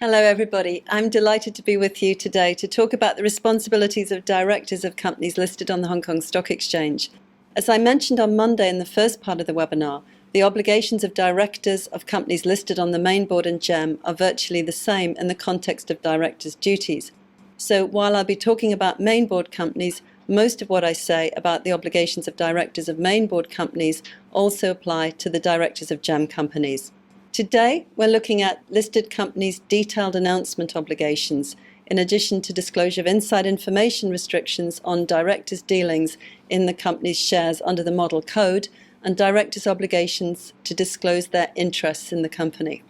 Hello everybody, I'm delighted to be with you today to talk about the responsibilities of directors of companies listed on the Hong Kong Stock Exchange. As I mentioned on Monday in the first part of the webinar, the obligations of directors of companies listed on the main board and GEM are virtually the same in the context of directors' duties. So while I'll be talking about main board companies, most of what I say about the obligations of directors of main board companies also apply to the directors of GEM companies. Today, we're looking at listed companies' detailed announcement obligations, in addition to disclosure of inside information restrictions on directors' dealings in the company's shares under the Model Code, and directors' obligations to disclose their interests in the company.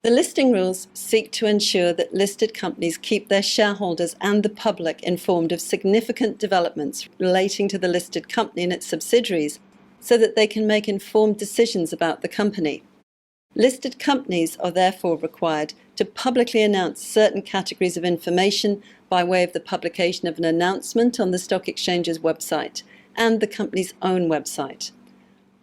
The listing rules seek to ensure that listed companies keep their shareholders and the public informed of significant developments relating to the listed company and its subsidiaries, so that they can make informed decisions about the company. Listed companies are therefore required to publicly announce certain categories of information by way of the publication of an announcement on the stock exchange's website and the company's own website.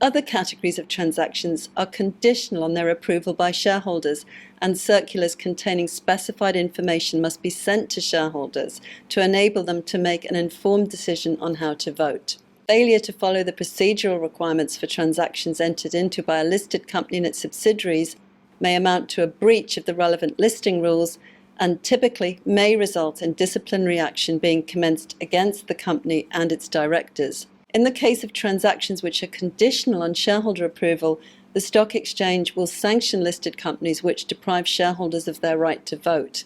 Other categories of transactions are conditional on their approval by shareholders, and circulars containing specified information must be sent to shareholders to enable them to make an informed decision on how to vote. Failure to follow the procedural requirements for transactions entered into by a listed company and its subsidiaries may amount to a breach of the relevant listing rules and typically may result in disciplinary action being commenced against the company and its directors. In the case of transactions which are conditional on shareholder approval, the stock exchange will sanction listed companies which deprive shareholders of their right to vote.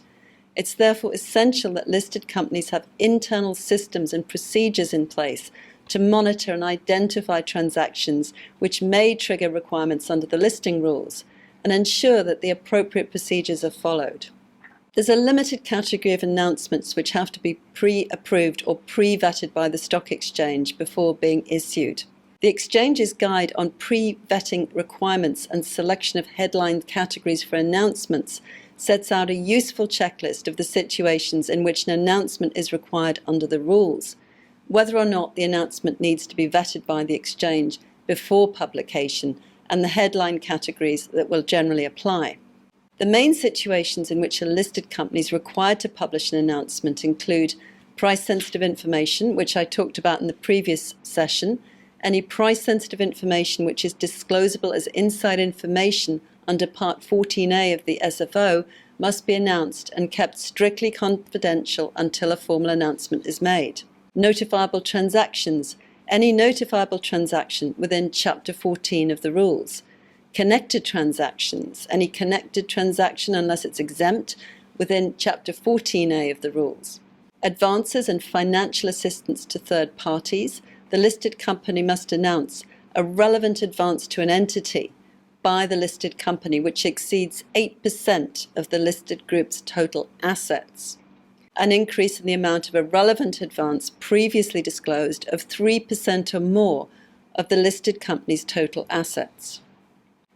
It's therefore essential that listed companies have internal systems and procedures in place to monitor and identify transactions which may trigger requirements under the listing rules and ensure that the appropriate procedures are followed. There's a limited category of announcements which have to be pre-approved or pre-vetted by the stock exchange before being issued. The exchange's guide on pre-vetting requirements and selection of headline categories for announcements sets out a useful checklist of the situations in which an announcement is required under the rules, whether or not the announcement needs to be vetted by the exchange before publication, and the headline categories that will generally apply. The main situations in which a listed company is required to publish an announcement include price-sensitive information, which I talked about in the previous session. Any price-sensitive information which is disclosable as inside information under Part 14A of the SFO must be announced and kept strictly confidential until a formal announcement is made. Notifiable transactions, any notifiable transaction within Chapter 14 of the rules. Connected transactions, any connected transaction unless it's exempt within Chapter 14A of the rules. Advances and financial assistance to third parties, the listed company must announce a relevant advance to an entity by the listed company which exceeds 8% of the listed group's total assets. An increase in the amount of a relevant advance previously disclosed of 3% or more of the listed company's total assets.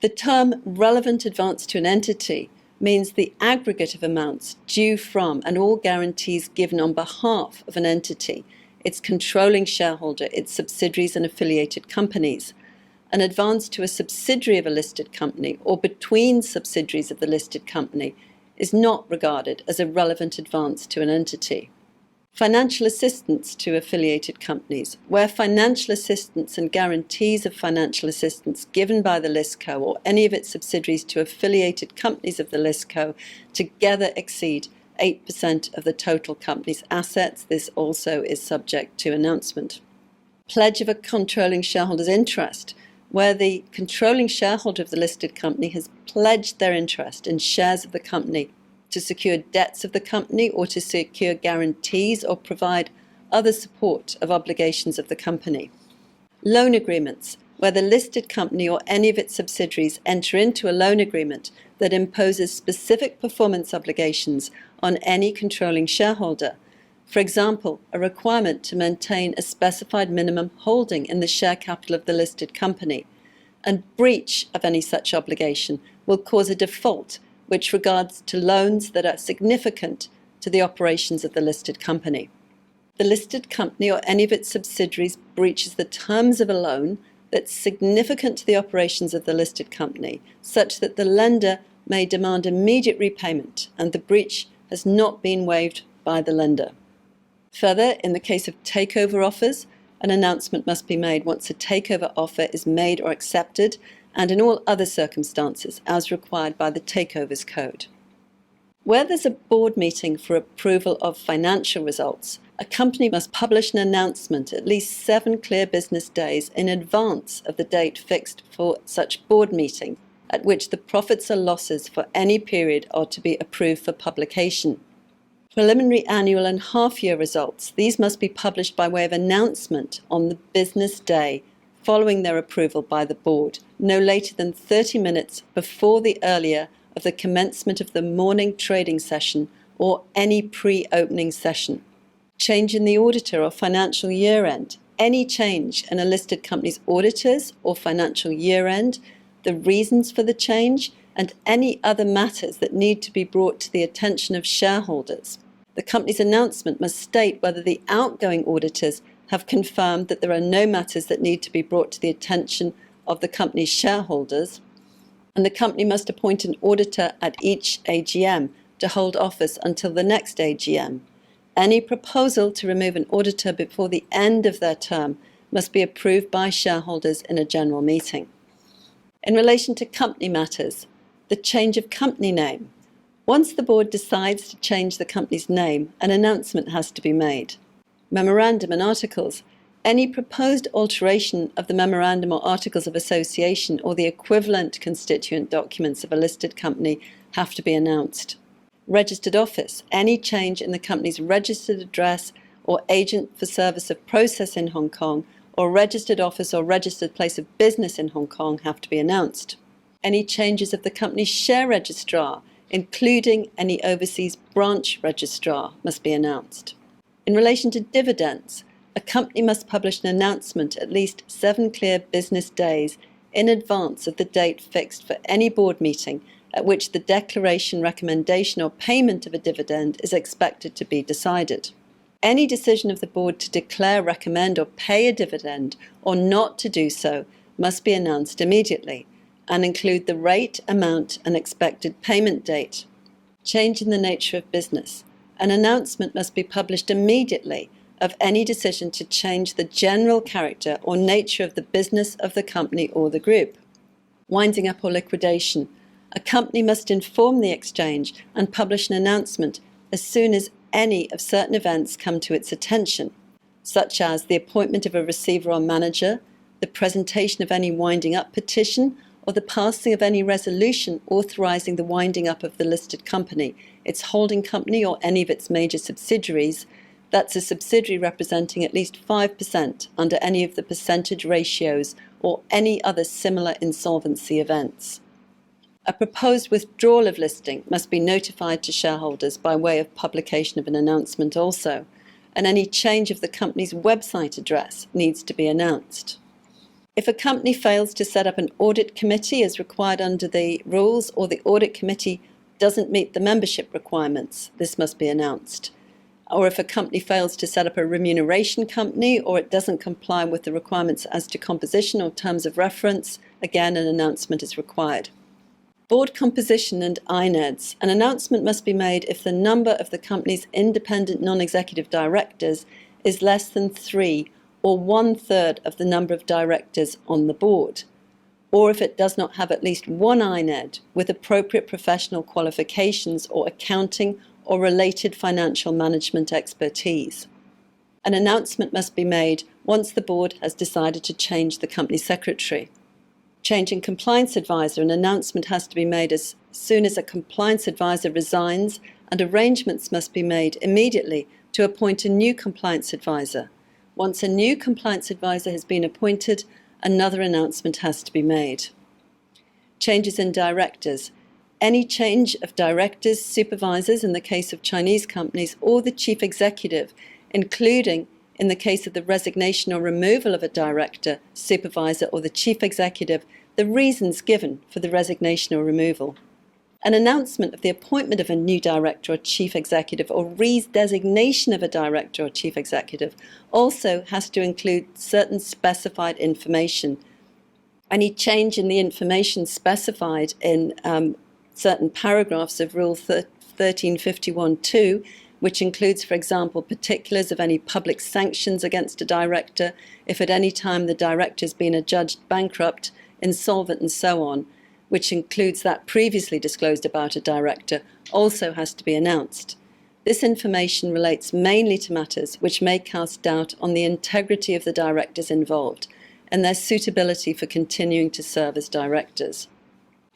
The term relevant advance to an entity means the aggregate of amounts due from and all guarantees given on behalf of an entity, its controlling shareholder, its subsidiaries and affiliated companies. An advance to a subsidiary of a listed company or between subsidiaries of the listed company is not regarded as a relevant advance to an entity. Financial assistance to affiliated companies, where financial assistance and guarantees of financial assistance given by the ListCo or any of its subsidiaries to affiliated companies of the ListCo together exceed 8% of the total company's assets. This also is subject to announcement. Pledge of a controlling shareholder's interest, where the controlling shareholder of the listed company has pledged their interest in shares of the company to secure debts of the company or to secure guarantees or provide other support of obligations of the company. Loan agreements, where the listed company or any of its subsidiaries enter into a loan agreement that imposes specific performance obligations on any controlling shareholder. For example, a requirement to maintain a specified minimum holding in the share capital of the listed company, and breach of any such obligation will cause a default which regards to loans that are significant to the operations of the listed company. The listed company or any of its subsidiaries breaches the terms of a loan that's significant to the operations of the listed company, such that the lender may demand immediate repayment and the breach has not been waived by the lender. Further, in the case of takeover offers, an announcement must be made once a takeover offer is made or accepted, and in all other circumstances as required by the Takeovers Code. Where there's a board meeting for approval of financial results, a company must publish an announcement at least 7 clear business days in advance of the date fixed for such board meeting, at which the profits or losses for any period are to be approved for publication. Preliminary annual and half-year results, these must be published by way of announcement on the business day following their approval by the board, no later than 30 minutes before the earlier of the commencement of the morning trading session or any pre-opening session. Change in the auditor or financial year-end, any change in a listed company's auditors or financial year-end, the reasons for the change, and any other matters that need to be brought to the attention of shareholders. The company's announcement must state whether the outgoing auditors have confirmed that there are no matters that need to be brought to the attention of the company's shareholders, and the company must appoint an auditor at each AGM to hold office until the next AGM. Any proposal to remove an auditor before the end of their term must be approved by shareholders in a general meeting. In relation to company matters, the change of company name. Once the board decides to change the company's name, an announcement has to be made. Memorandum and articles. Any proposed alteration of the memorandum or articles of association or the equivalent constituent documents of a listed company have to be announced. Registered office. Any change in the company's registered address or agent for service of process in Hong Kong or registered office or registered place of business in Hong Kong have to be announced. Any changes of the company's share registrar, including any overseas branch registrar, must be announced. In relation to dividends, a company must publish an announcement at least 7 clear business days in advance of the date fixed for any board meeting at which the declaration, recommendation or payment of a dividend is expected to be decided. Any decision of the board to declare, recommend or pay a dividend or not to do so must be announced immediately and include the rate, amount and expected payment date. Change in the nature of business. An announcement must be published immediately of any decision to change the general character or nature of the business of the company or the group. Winding up or liquidation. A company must inform the exchange and publish an announcement as soon as any of certain events come to its attention, such as the appointment of a receiver or manager, the presentation of any winding up petition, or the passing of any resolution authorizing the winding up of the listed company, its holding company or any of its major subsidiaries, that's a subsidiary representing at least 5% under any of the percentage ratios or any other similar insolvency events. A proposed withdrawal of listing must be notified to shareholders by way of publication of an announcement also, and any change of the company's website address needs to be announced. If a company fails to set up an audit committee as required under the rules, or the audit committee doesn't meet the membership requirements, this must be announced. Or if a company fails to set up a remuneration company, or it doesn't comply with the requirements as to composition or terms of reference, again an announcement is required. Board composition and INEDs. An announcement must be made if the number of the company's independent non-executive directors is less than 3 or 1/3 of the number of directors on the board, or if it does not have at least one INED with appropriate professional qualifications or accounting or related financial management expertise. An announcement must be made once the board has decided to change the company secretary. Changing compliance advisor, an announcement has to be made as soon as a compliance advisor resigns, and arrangements must be made immediately to appoint a new compliance advisor. Once a new compliance advisor has been appointed, another announcement has to be made. Changes in directors. Any change of directors, supervisors in the case of Chinese companies, or the chief executive, including in the case of the resignation or removal of a director, supervisor or the chief executive, the reasons given for the resignation or removal. An announcement of the appointment of a new director or chief executive or redesignation of a director or chief executive also has to include certain specified information. Any change in the information specified in certain paragraphs of Rule 1351(2), which includes, for example, particulars of any public sanctions against a director, if at any time the director has been adjudged bankrupt, insolvent, and so on, which includes that previously disclosed about a director, also has to be announced. This information relates mainly to matters which may cast doubt on the integrity of the directors involved and their suitability for continuing to serve as directors.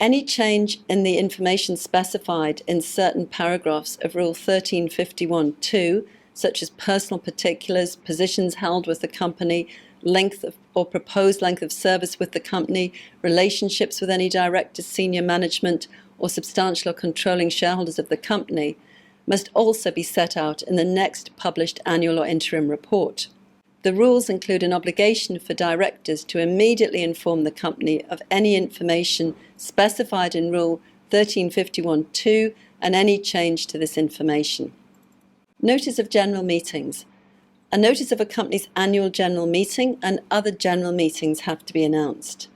Any change in the information specified in certain paragraphs of Rule 1351(2), such as personal particulars, positions held with the company, length of, or proposed length of service with the company, relationships with any directors, senior management, or substantial or controlling shareholders of the company, must also be set out in the next published annual or interim report. The rules include an obligation for directors to immediately inform the company of any information specified in Rule 1351(2) and any change to this information. Notice of general meetings. A notice of a company's annual general meeting and other general meetings have to be announced.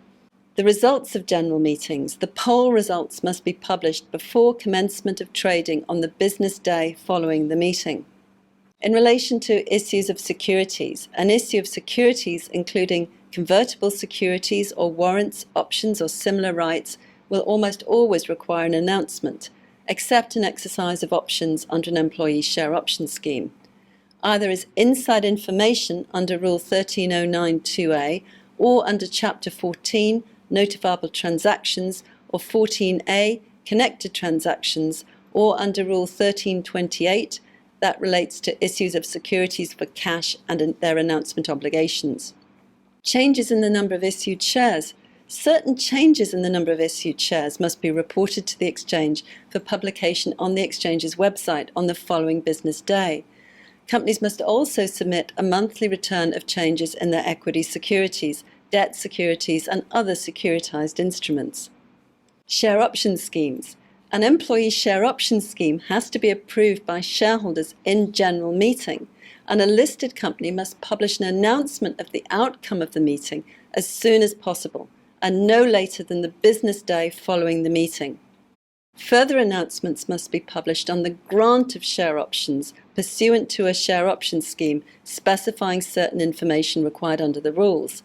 The results of general meetings, the poll results, must be published before commencement of trading on the business day following the meeting. In relation to issues of securities, an issue of securities including convertible securities or warrants, options or similar rights will almost always require an announcement, except an exercise of options under an employee share option scheme. Either as inside information under Rule 1309(2)A or under Chapter 14, Notifiable Transactions, or 14A, Connected Transactions, or under Rule 1328, that relates to issues of securities for cash and their announcement obligations. Changes in the number of issued shares. Certain changes in the number of issued shares must be reported to the exchange for publication on the exchange's website on the following business day. Companies must also submit a monthly return of changes in their equity securities, debt securities, and other securitized instruments. Share option schemes. An employee share option scheme has to be approved by shareholders in general meeting, and a listed company must publish an announcement of the outcome of the meeting as soon as possible, and no later than the business day following the meeting. Further announcements must be published on the grant of share options pursuant to a share option scheme specifying certain information required under the rules.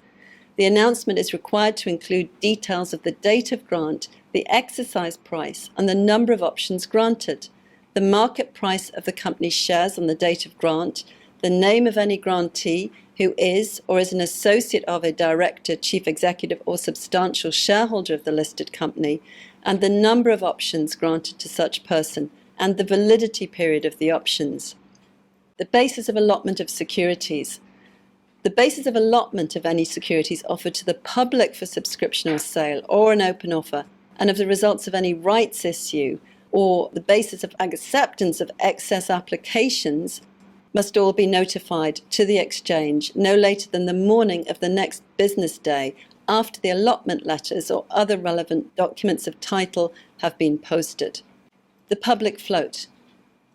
The announcement is required to include details of the date of grant, the exercise price, and the number of options granted, the market price of the company's shares on the date of grant, the name of any grantee who is or is an associate of a director, chief executive, or substantial shareholder of the listed company, and the number of options granted to such person, and the validity period of the options. The basis of allotment of securities. The basis of allotment of any securities offered to the public for subscription or sale, or an open offer, and of the results of any rights issue, or the basis of acceptance of excess applications, must all be notified to the exchange no later than the morning of the next business day after the allotment letters or other relevant documents of title have been posted. The public float.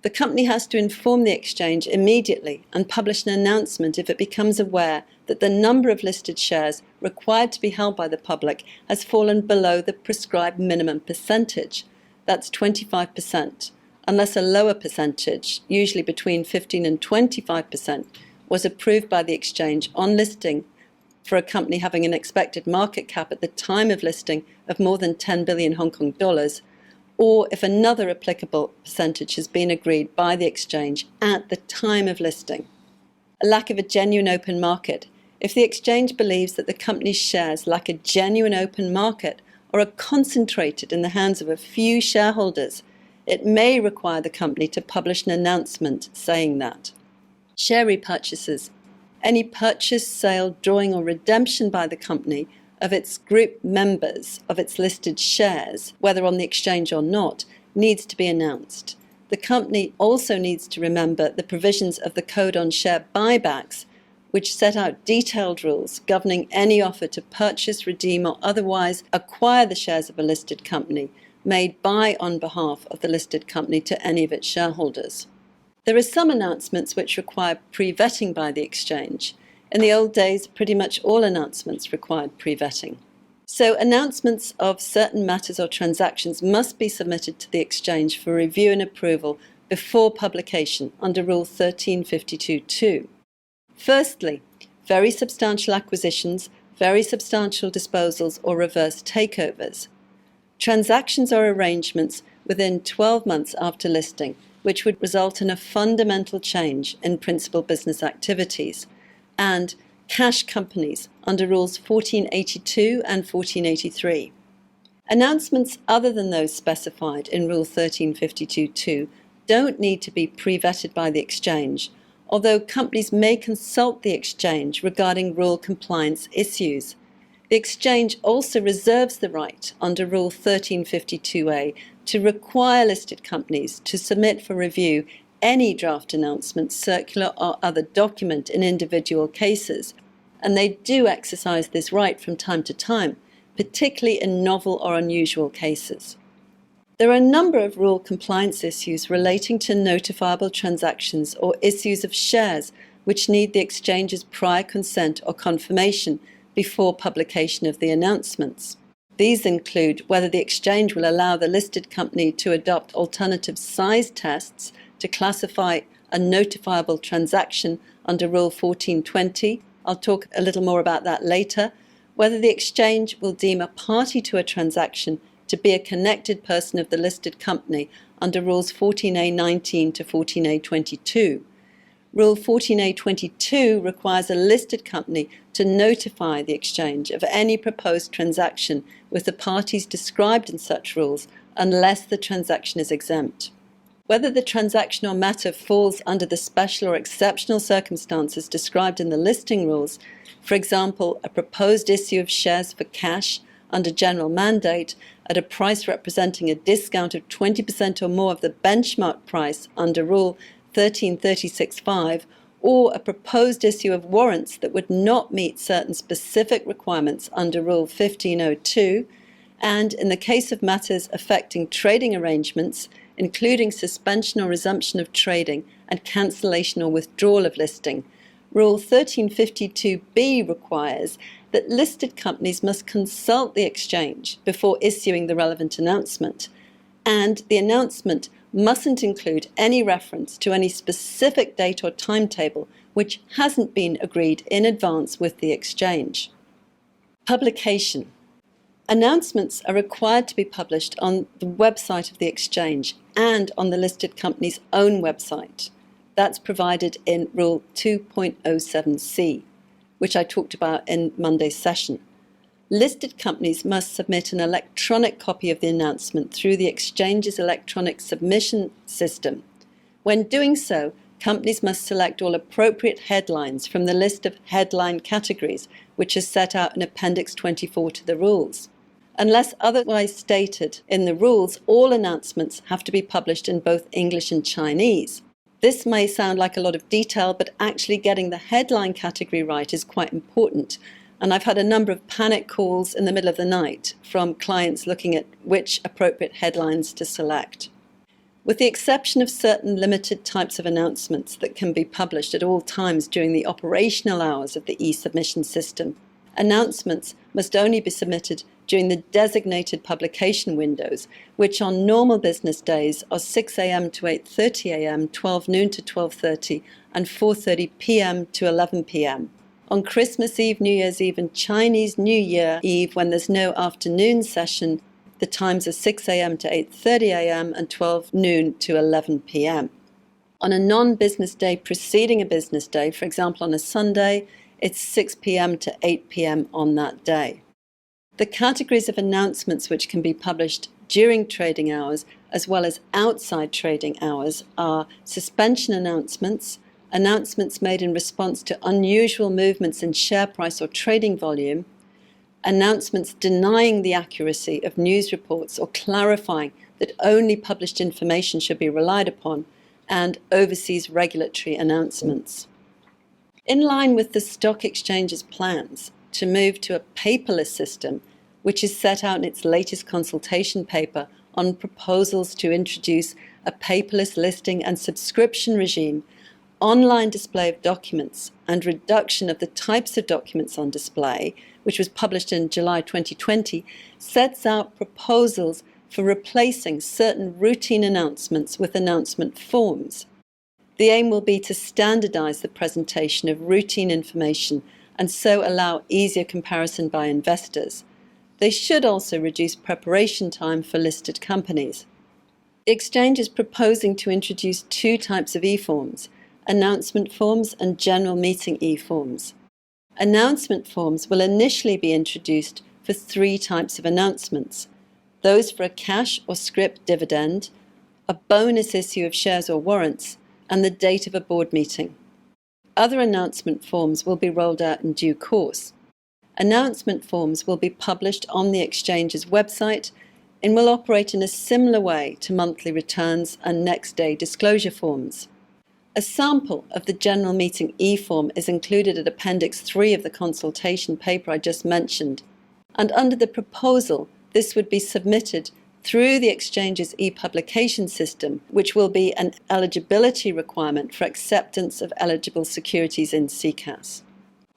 The company has to inform the exchange immediately and publish an announcement if it becomes aware that the number of listed shares required to be held by the public has fallen below the prescribed minimum percentage. That's 25%, unless a lower percentage, usually between 15 and 25%, was approved by the exchange on listing for a company having an expected market cap at the time of listing of more than 10 billion Hong Kong dollars, or if another applicable percentage has been agreed by the exchange at the time of listing. A lack of a genuine open market. If the exchange believes that the company's shares lack a genuine open market or are concentrated in the hands of a few shareholders, it may require the company to publish an announcement saying that. Share repurchases. Any purchase, sale, drawing, or redemption by the company of its group members of its listed shares, whether on the exchange or not, needs to be announced. The company also needs to remember the provisions of the Code on Share Buybacks, which set out detailed rules governing any offer to purchase, redeem, or otherwise acquire the shares of a listed company made by on behalf of the listed company to any of its shareholders. There are some announcements which require pre-vetting by the exchange. In the old days, pretty much all announcements required pre-vetting. So announcements of certain matters or transactions must be submitted to the exchange for review and approval before publication under Rule 1352(2). Firstly, very substantial acquisitions, very substantial disposals or reverse takeovers. Transactions or arrangements within 12 months after listing, which would result in a fundamental change in principal business activities, and cash companies under Rules 1482 and 1483. Announcements other than those specified in Rule 1352(2) don't need to be pre-vetted by the exchange, although companies may consult the exchange regarding rule compliance issues. The exchange also reserves the right under Rule 1352A to require listed companies to submit for review any draft announcement, circular or other document in individual cases, and they do exercise this right from time to time, particularly in novel or unusual cases. There are a number of rule compliance issues relating to notifiable transactions or issues of shares which need the exchange's prior consent or confirmation before publication of the announcements. These include whether the exchange will allow the listed company to adopt alternative size tests to classify a notifiable transaction under Rule 1420. I'll talk a little more about that later. Whether the exchange will deem a party to a transaction to be a connected person of the listed company under Rules 14A19 to 14A22. Rule 14A22 requires a listed company to notify the exchange of any proposed transaction with the parties described in such rules unless the transaction is exempt. Whether the transaction or matter falls under the special or exceptional circumstances described in the listing rules, for example, a proposed issue of shares for cash under general mandate at a price representing a discount of 20% or more of the benchmark price under Rule 1336(5), or a proposed issue of warrants that would not meet certain specific requirements under Rule 1502, and in the case of matters affecting trading arrangements, including suspension or resumption of trading and cancellation or withdrawal of listing, Rule 1352B requires that listed companies must consult the exchange before issuing the relevant announcement, and the announcement mustn't include any reference to any specific date or timetable which hasn't been agreed in advance with the exchange. Publication. Announcements are required to be published on the website of the exchange and on the listed company's own website. That's provided in Rule 2.07c, which I talked about in Monday's session. Listed companies must submit an electronic copy of the announcement through the exchange's electronic submission system. When doing so, companies must select all appropriate headlines from the list of headline categories, which is set out in Appendix 24 to the rules. Unless otherwise stated in the rules, all announcements have to be published in both English and Chinese. This may sound like a lot of detail, but actually getting the headline category right is quite important. And I've had a number of panic calls in the middle of the night from clients looking at which appropriate headlines to select. With the exception of certain limited types of announcements that can be published at all times during the operational hours of the e-submission system, announcements must only be submitted during the designated publication windows, which on normal business days are 6 a.m. to 8:30 a.m., 12 noon to 12:30, and 4:30 p.m. to 11 p.m. On Christmas Eve, New Year's Eve, and Chinese New Year Eve, when there's no afternoon session, the times are 6 a.m. to 8:30 a.m. and 12 noon to 11 p.m. On a non-business day preceding a business day, for example on a Sunday, it's 6 p.m. to 8 p.m. on that day. The categories of announcements which can be published during trading hours as well as outside trading hours are suspension announcements, announcements made in response to unusual movements in share price or trading volume, announcements denying the accuracy of news reports or clarifying that only published information should be relied upon, and overseas regulatory announcements. In line with the stock exchange's plans to move to a paperless system, which is set out in its latest consultation paper on proposals to introduce a paperless listing and subscription regime, online display of documents and reduction of the types of documents on display which was published in July 2020, sets out proposals for replacing certain routine announcements with announcement forms. The aim will be to standardize the presentation of routine information and so allow easier comparison by investors. They should also reduce preparation time for listed companies. The exchange is proposing to introduce two types of e-forms: announcement forms and general meeting e-forms. Announcement forms will initially be introduced for three types of announcements: those for a cash or scrip dividend, a bonus issue of shares or warrants, and the date of a board meeting. Other announcement forms will be rolled out in due course. Announcement forms will be published on the exchange's website and will operate in a similar way to monthly returns and next-day disclosure forms. A sample of the general meeting e-form is included at Appendix 3 of the consultation paper I just mentioned, and under the proposal, this would be submitted through the exchange's e-publication system, which will be an eligibility requirement for acceptance of eligible securities in CCAS.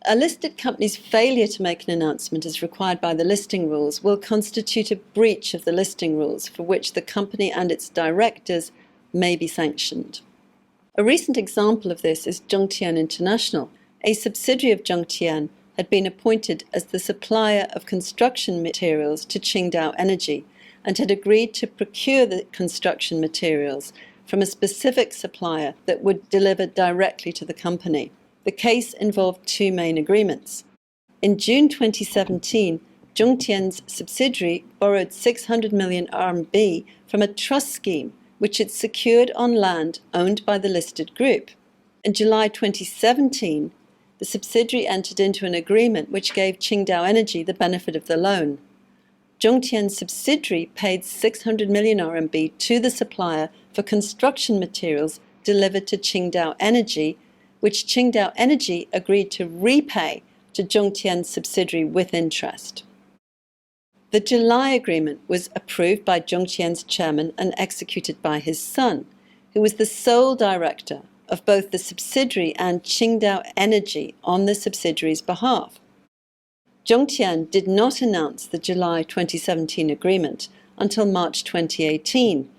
A listed company's failure to make an announcement as required by the listing rules will constitute a breach of the listing rules for which the company and its directors may be sanctioned. A recent example of this is Zhongtian International. A subsidiary of Zhongtian had been appointed as the supplier of construction materials to Qingdao Energy and had agreed to procure the construction materials from a specific supplier that would deliver directly to the company. The case involved two main agreements. In June 2017, Zhongtian's subsidiary borrowed 600 million RMB from a trust scheme which it secured on land owned by the listed group. In July 2017, the subsidiary entered into an agreement which gave Qingdao Energy the benefit of the loan. Zhongtian's subsidiary paid 600 million RMB to the supplier for construction materials delivered to Qingdao Energy, which Qingdao Energy agreed to repay to Zhongtian's subsidiary with interest. The July agreement was approved by Zhongtian's chairman and executed by his son, who was the sole director of both the subsidiary and Qingdao Energy on the subsidiary's behalf. Zhongtian did not announce the July 2017 agreement until March 2018,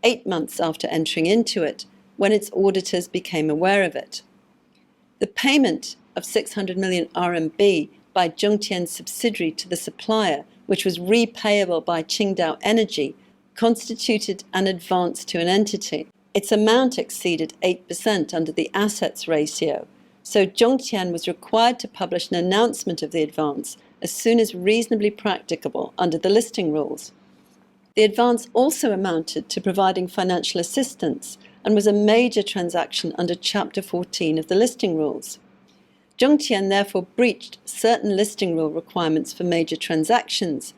8 months after entering into it, when its auditors became aware of it. The payment of 600 million RMB by Zhongtian's subsidiary to the supplier, which was repayable by Qingdao Energy, constituted an advance to an entity. Its amount exceeded 8% under the assets ratio, so Zhongtian was required to publish an announcement of the advance as soon as reasonably practicable under the listing rules. The advance also amounted to providing financial assistance and was a major transaction under Chapter 14 of the listing rules. Zhongtian therefore breached certain listing rule requirements for major transactions.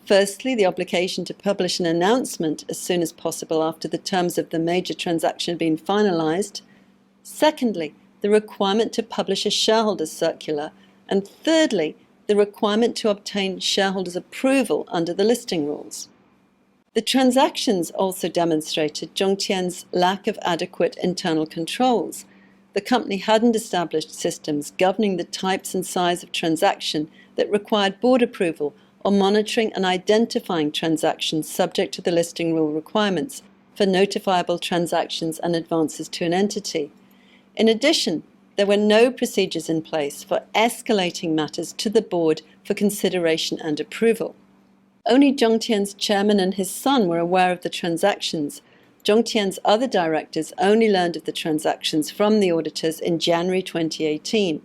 Firstly, the obligation to publish an announcement as soon as possible after the terms of the major transaction had been finalized. Secondly, the requirement to publish a shareholders circular. And thirdly, the requirement to obtain shareholders' approval under the listing rules. The transactions also demonstrated Zhongtian's lack of adequate internal controls. The company hadn't established systems governing the types and size of transaction that required board approval or monitoring and identifying transactions subject to the listing rule requirements for notifiable transactions and advances to an entity. In addition, there were no procedures in place for escalating matters to the board for consideration and approval. Only Zhongtian's chairman and his son were aware of the transactions. Zhongtian's other directors only learned of the transactions from the auditors in January 2018.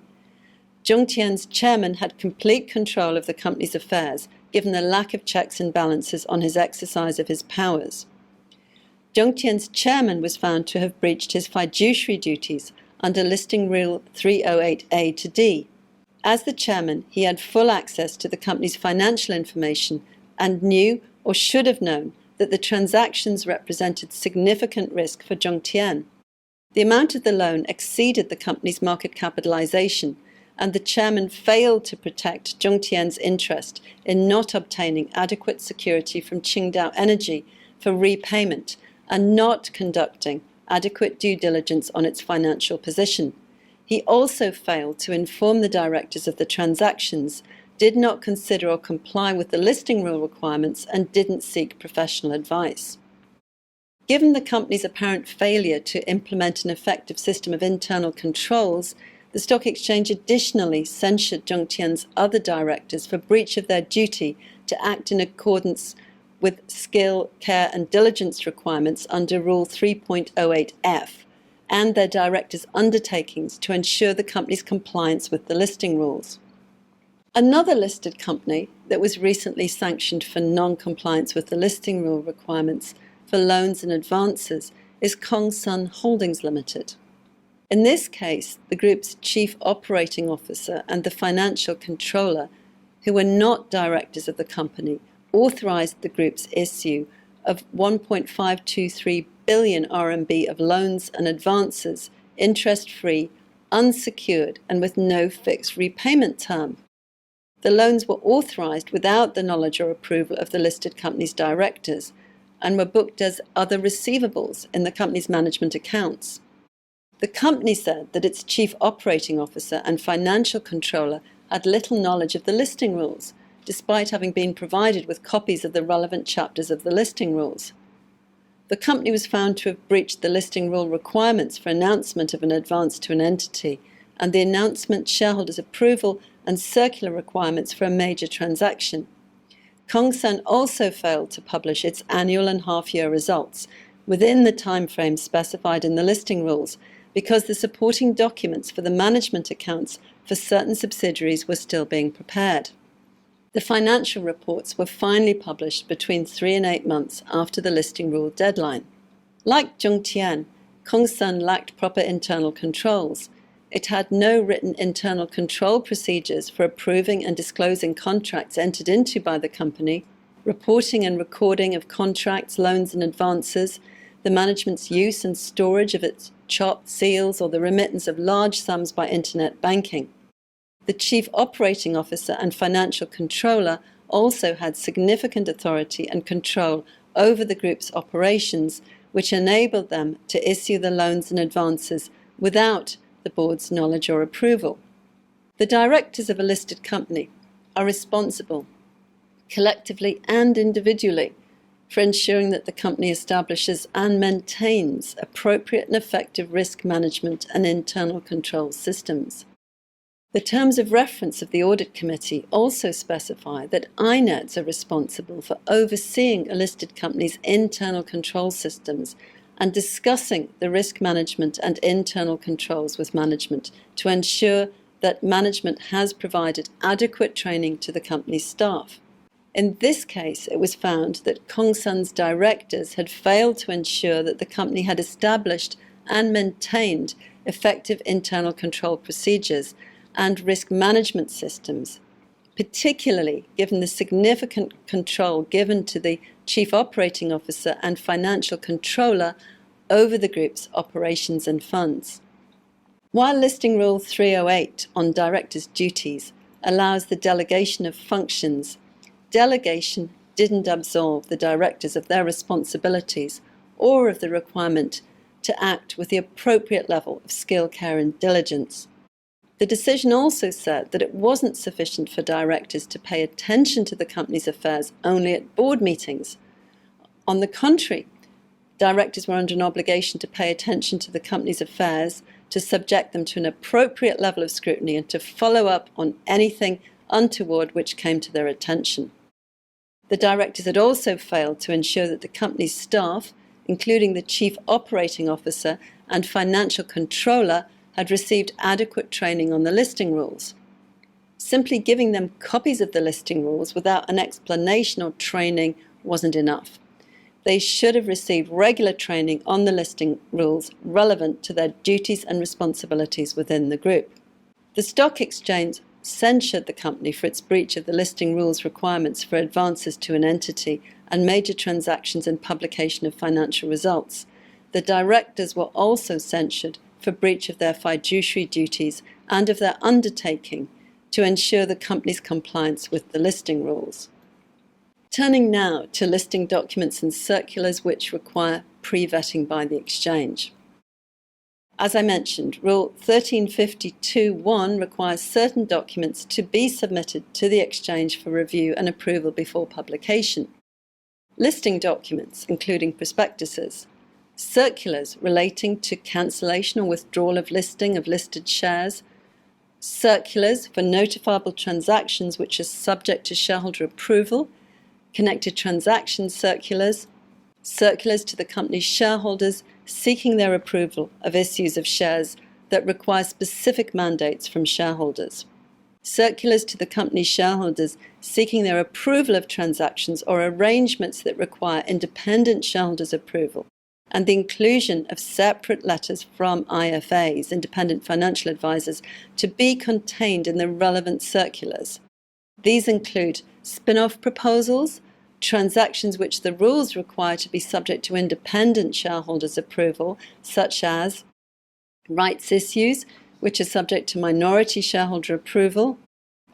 Zhongtian's chairman had complete control of the company's affairs, given the lack of checks and balances on his exercise of his powers. Zhongtian's chairman was found to have breached his fiduciary duties under Listing Rule 308A to D. As the chairman, he had full access to the company's financial information and knew or should have known that the transactions represented significant risk for Zhongtian. The amount of the loan exceeded the company's market capitalization, and the chairman failed to protect Zhongtian's interest in not obtaining adequate security from Qingdao Energy for repayment and not conducting adequate due diligence on its financial position. He also failed to inform the directors of the transactions, did not consider or comply with the listing rule requirements, and didn't seek professional advice. Given the company's apparent failure to implement an effective system of internal controls, the stock exchange additionally censured Zhongtian's other directors for breach of their duty to act in accordance with skill, care and diligence requirements under Rule 3.08F and their directors' undertakings to ensure the company's compliance with the listing rules. Another listed company that was recently sanctioned for non-compliance with the listing rule requirements for loans and advances is Cont'd Holdings Limited. In this case, the group's chief operating officer and the financial controller, who were not directors of the company, authorized the group's issue of 1.523 billion RMB of loans and advances, interest-free, unsecured, and with no fixed repayment term. The loans were authorized without the knowledge or approval of the listed company's directors and were booked as other receivables in the company's management accounts. The company said that its chief operating officer and financial controller had little knowledge of the listing rules, despite having been provided with copies of the relevant chapters of the listing rules. The company was found to have breached the listing rule requirements for announcement of an advance to an entity and the announcement, shareholders' approval and circular requirements for a major transaction. Cont'd also failed to publish its annual and half-year results within the timeframe specified in the listing rules because the supporting documents for the management accounts for certain subsidiaries were still being prepared. The financial reports were finally published between 3 and 8 months after the listing rule deadline. Like Zhongtian, Cont'd lacked proper internal controls. It had no written internal control procedures for approving and disclosing contracts entered into by the company, reporting and recording of contracts, loans and advances, the management's use and storage of its CHOP, seals, or the remittance of large sums by internet banking. The chief operating officer and financial controller also had significant authority and control over the group's operations, which enabled them to issue the loans and advances without the board's knowledge or approval. The directors of a listed company are responsible, collectively and individually, for ensuring that the company establishes and maintains appropriate and effective risk management and internal control systems. The terms of reference of the Audit Committee also specify that INEDs are responsible for overseeing a listed company's internal control systems and discussing the risk management and internal controls with management to ensure that management has provided adequate training to the company's staff. In this case, it was found that Cont'd's directors had failed to ensure that the company had established and maintained effective internal control procedures and risk management systems, particularly given the significant control given to the Chief Operating Officer and Financial Controller over the group's operations and funds. While Listing Rule 308 on directors' duties allows the delegation of functions, delegation didn't absolve the directors of their responsibilities or of the requirement to act with the appropriate level of skill, care and diligence. The decision also said that it wasn't sufficient for directors to pay attention to the company's affairs only at board meetings. On the contrary, directors were under an obligation to pay attention to the company's affairs, to subject them to an appropriate level of scrutiny and to follow up on anything untoward which came to their attention. The directors had also failed to ensure that the company's staff, including the Chief Operating Officer and Financial Controller, had received adequate training on the listing rules. Simply giving them copies of the listing rules without an explanation or training wasn't enough. They should have received regular training on the listing rules relevant to their duties and responsibilities within the group. The stock exchange censured the company for its breach of the listing rules requirements for advances to an entity and major transactions and publication of financial results. The directors were also censured for breach of their fiduciary duties and of their undertaking to ensure the company's compliance with the listing rules. Turning now to listing documents and circulars which require pre-vetting by the exchange. As I mentioned, Rule 1352(1) requires certain documents to be submitted to the exchange for review and approval before publication. Listing documents, including prospectuses, circulars relating to cancellation or withdrawal of listing of listed shares, circulars for notifiable transactions which are subject to shareholder approval, connected transaction circulars, circulars to the company's shareholders seeking their approval of issues of shares that require specific mandates from shareholders, circulars to the company's shareholders seeking their approval of transactions or arrangements that require independent shareholders' approval, and the inclusion of separate letters from IFAs, independent financial advisors, to be contained in the relevant circulars. These include spin-off proposals, transactions which the rules require to be subject to independent shareholders' approval, such as rights issues, which are subject to minority shareholder approval,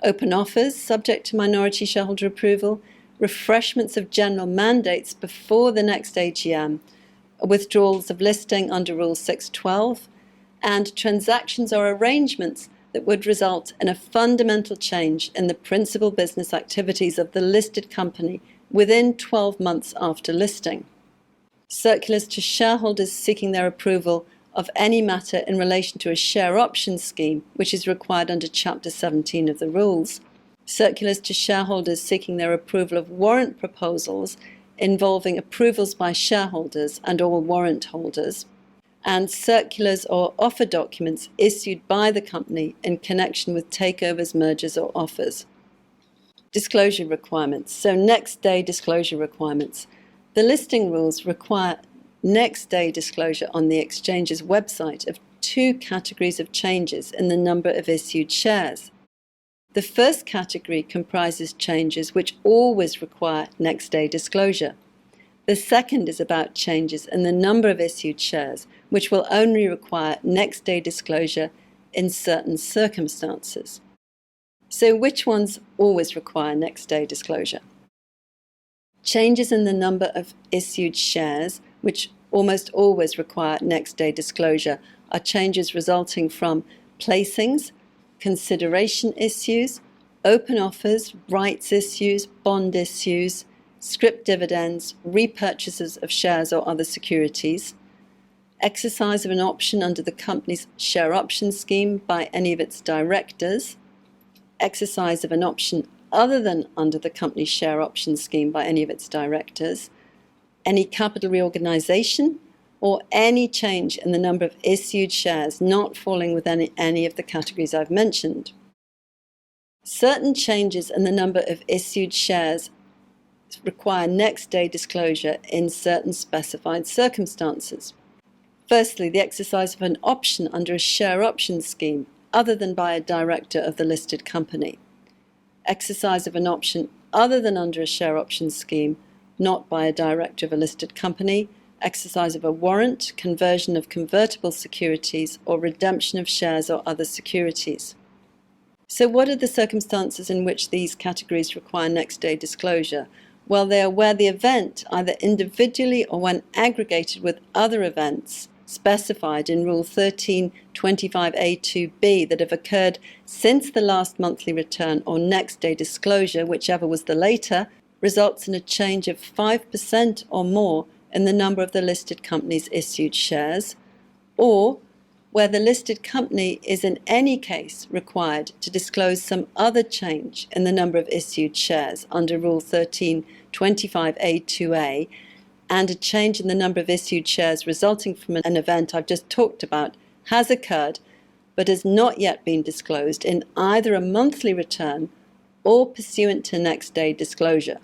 open offers subject to minority shareholder approval, refreshments of general mandates before the next AGM, withdrawals of listing under Rule 612, and transactions or arrangements that would result in a fundamental change in the principal business activities of the listed company within 12 months after listing. Circulars to shareholders seeking their approval of any matter in relation to a share option scheme, which is required under Chapter 17 of the rules. Circulars to shareholders seeking their approval of warrant proposals involving approvals by shareholders and all warrant holders, and circulars or offer documents issued by the company in connection with takeovers, mergers, or offers. Disclosure requirements. So next day disclosure requirements. The listing rules require next day disclosure on the exchange's website of two categories of changes in the number of issued shares. The first category comprises changes which always require next day disclosure. The second is about changes in the number of issued shares, which will only require next day disclosure in certain circumstances. So which ones always require next day disclosure? Changes in the number of issued shares, which almost always require next day disclosure, are changes resulting from placings, consideration issues, open offers, rights issues, bond issues, scrip dividends, repurchases of shares or other securities, exercise of an option under the company's share option scheme by any of its directors, exercise of an option other than under the company's share option scheme by any of its directors, any capital reorganization, or any change in the number of issued shares not falling within any of the categories I've mentioned. Certain changes in the number of issued shares require next day disclosure in certain specified circumstances. Firstly, the exercise of an option under a share option scheme other than by a director of the listed company. Exercise of an option other than under a share option scheme, not by a director of a listed company. Exercise of a warrant, conversion of convertible securities, or redemption of shares or other securities. So what are the circumstances in which these categories require next day disclosure? Well, they are where the event, either individually or when aggregated with other events specified in Rule 1325A2B that have occurred since the last monthly return or next day disclosure, whichever was the later, results in a change of 5% or more in the number of the listed company's issued shares, or where the listed company is in any case required to disclose some other change in the number of issued shares under Rule 1325A2A, and a change in the number of issued shares resulting from an event I've just talked about has occurred but has not yet been disclosed in either a monthly return or pursuant to next day disclosure.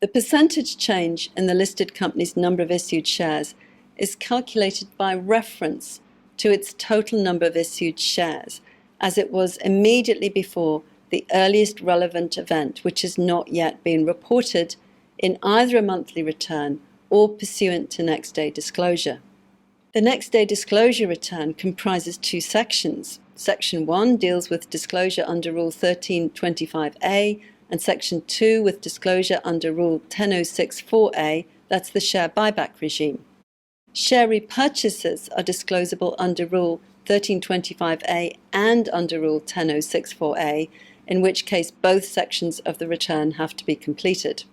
The percentage change in the listed company's number of issued shares is calculated by reference to its total number of issued shares, as it was immediately before the earliest relevant event, which has not yet been reported in either a monthly return or pursuant to next day disclosure. The next day disclosure return comprises two sections. Section 1 deals with disclosure under Rule 1325A, and Section 2 with disclosure under Rule 10064A, that's the share buyback regime. Share repurchases are disclosable under Rule 1325A and under Rule 10064A, in which case both sections of the return have to be completed.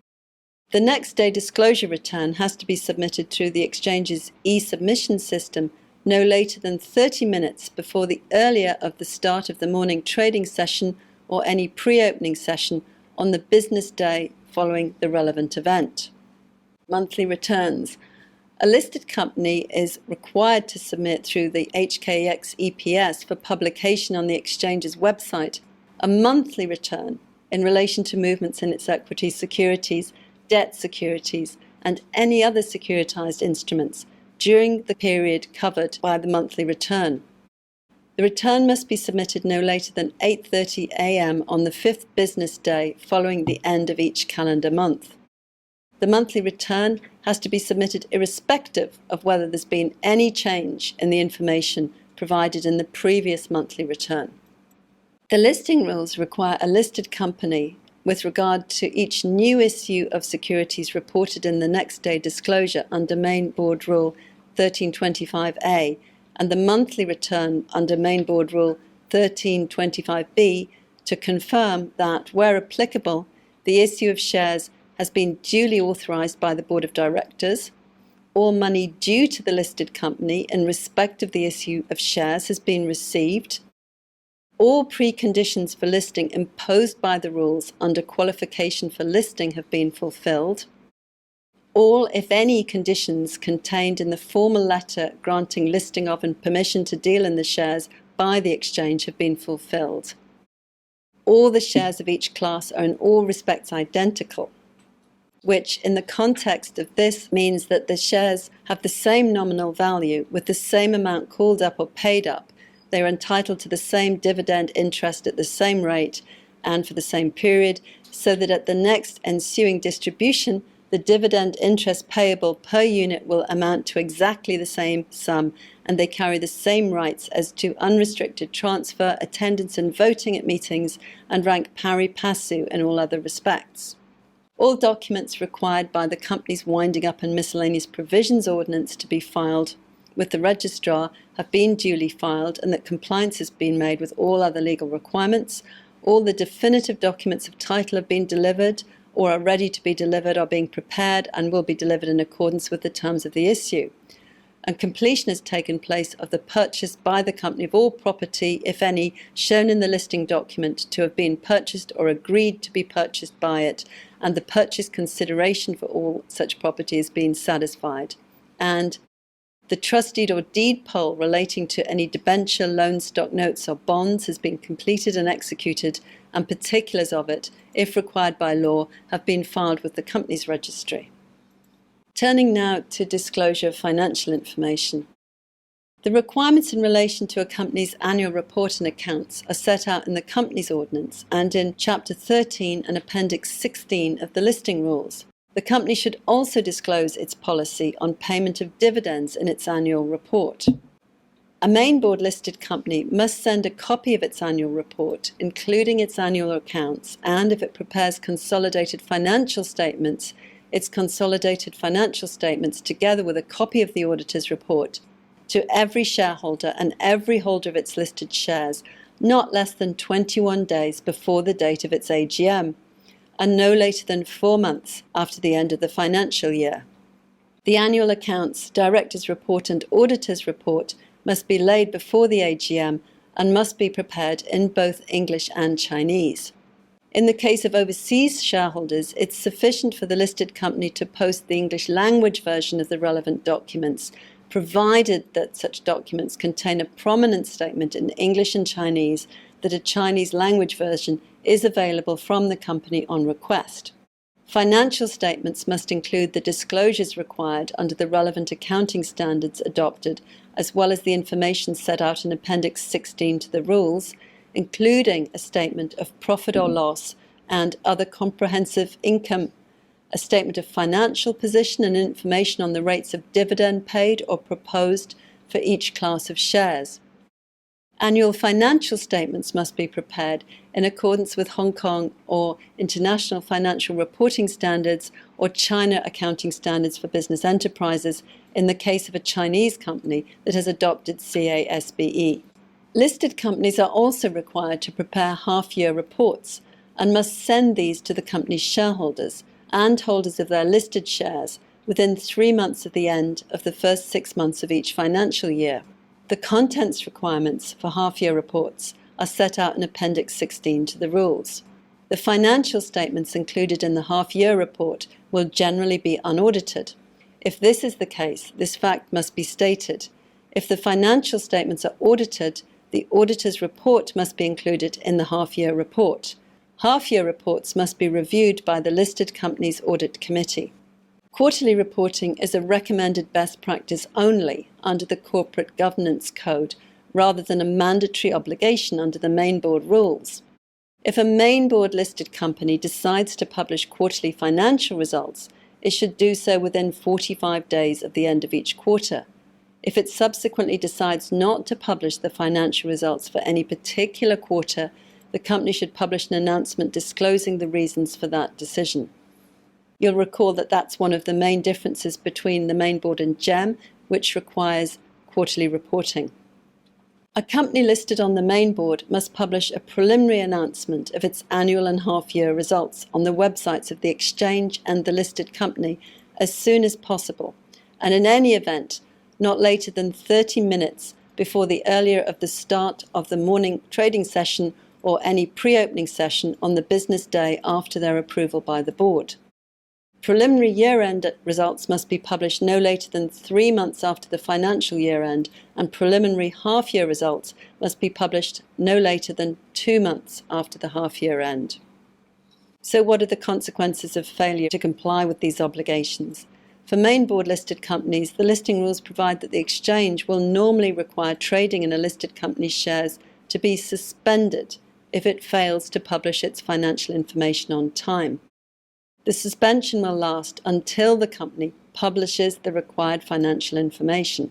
The next day disclosure return has to be submitted through the exchange's e-submission system no later than 30 minutes before the earlier of the start of the morning trading session or any pre-opening session on the business day following the relevant event. Monthly returns. A listed company is required to submit through the HKEX EPS for publication on the exchange's website a monthly return in relation to movements in its equity securities, debt securities, and any other securitized instruments during the period covered by the monthly return. The return must be submitted no later than 8:30 a.m. on the 5th business day following the end of each calendar month. The monthly return has to be submitted irrespective of whether there's been any change in the information provided in the previous monthly return. The listing rules require a listed company, with regard to each new issue of securities reported in the next day disclosure under Main Board Rule 1325A and the monthly return under Main Board Rule 1325B, to confirm that, where applicable, the issue of shares has been duly authorised by the Board of Directors, all money due to the listed company in respect of the issue of shares has been received, all preconditions for listing imposed by the rules under qualification for listing have been fulfilled, all, if any, conditions contained in the formal letter granting listing of and permission to deal in the shares by the exchange have been fulfilled, all the shares of each class are in all respects identical, which in the context of this means that the shares have the same nominal value with the same amount called up or paid up. They are entitled to the same dividend interest at the same rate and for the same period, so that at the next ensuing distribution, the dividend interest payable per unit will amount to exactly the same sum, and they carry the same rights as to unrestricted transfer, attendance and voting at meetings, and rank pari passu in all other respects. All documents required by the company's Winding Up and Miscellaneous Provisions Ordinance to be filed with the registrar have been duly filed, and that compliance has been made with all other legal requirements. All the definitive documents of title have been delivered or are ready to be delivered, are being prepared and will be delivered in accordance with the terms of the issue. And completion has taken place of the purchase by the company of all property, if any, shown in the listing document to have been purchased or agreed to be purchased by it, and the purchase consideration for all such property has been satisfied. And the trust deed or deed poll relating to any debenture, loan stock notes or bonds has been completed and executed, and particulars of it, if required by law, have been filed with the company's registry. Turning now to disclosure of financial information. The requirements in relation to a company's annual report and accounts are set out in the company's ordinance and in Chapter 13 and Appendix 16 of the listing rules. The company should also disclose its policy on payment of dividends in its annual report. A main board listed company must send a copy of its annual report, including its annual accounts, and if it prepares consolidated financial statements, its consolidated financial statements together with a copy of the auditor's report to every shareholder and every holder of its listed shares, not less than 21 days before the date of its AGM, and no later than 4 months after the end of the financial year. The annual accounts, director's report and auditor's report must be laid before the AGM and must be prepared in both English and Chinese. In the case of overseas shareholders, it's sufficient for the listed company to post the English language version of the relevant documents, provided that such documents contain a prominent statement in English and Chinese that a Chinese language version is available from the company on request. Financial statements must include the disclosures required under the relevant accounting standards adopted, as well as the information set out in Appendix 16 to the rules, including a statement of profit or loss and other comprehensive income, a statement of financial position and information on the rates of dividend paid or proposed for each class of shares. Annual financial statements must be prepared in accordance with Hong Kong or International Financial Reporting Standards or China Accounting Standards for Business Enterprises in the case of a Chinese company that has adopted CASBE. Listed companies are also required to prepare half-year reports and must send these to the company's shareholders and holders of their listed shares within 3 months of the end of the first 6 months of each financial year. The contents requirements for half-year reports are set out in Appendix 16 to the rules. The financial statements included in the half-year report will generally be unaudited. If this is the case, this fact must be stated. If the financial statements are audited, the auditor's report must be included in the half-year report. Half-year reports must be reviewed by the listed company's audit committee. Quarterly reporting is a recommended best practice only under the Corporate Governance Code, rather than a mandatory obligation under the main board rules. If a main board listed company decides to publish quarterly financial results, it should do so within 45 days of the end of each quarter. If it subsequently decides not to publish the financial results for any particular quarter, the company should publish an announcement disclosing the reasons for that decision. You'll recall that that's one of the main differences between the main board and GEM, which requires quarterly reporting. A company listed on the main board must publish a preliminary announcement of its annual and half-year results on the websites of the exchange and the listed company as soon as possible, and in any event, not later than 30 minutes before the earlier of the start of the morning trading session or any pre-opening session on the business day after their approval by the board. Preliminary year-end results must be published no later than 3 months after the financial year-end, and preliminary half-year results must be published no later than 2 months after the half-year end. So what are the consequences of failure to comply with these obligations? For main board listed companies, the listing rules provide that the exchange will normally require trading in a listed company's shares to be suspended if it fails to publish its financial information on time. The suspension will last until the company publishes the required financial information.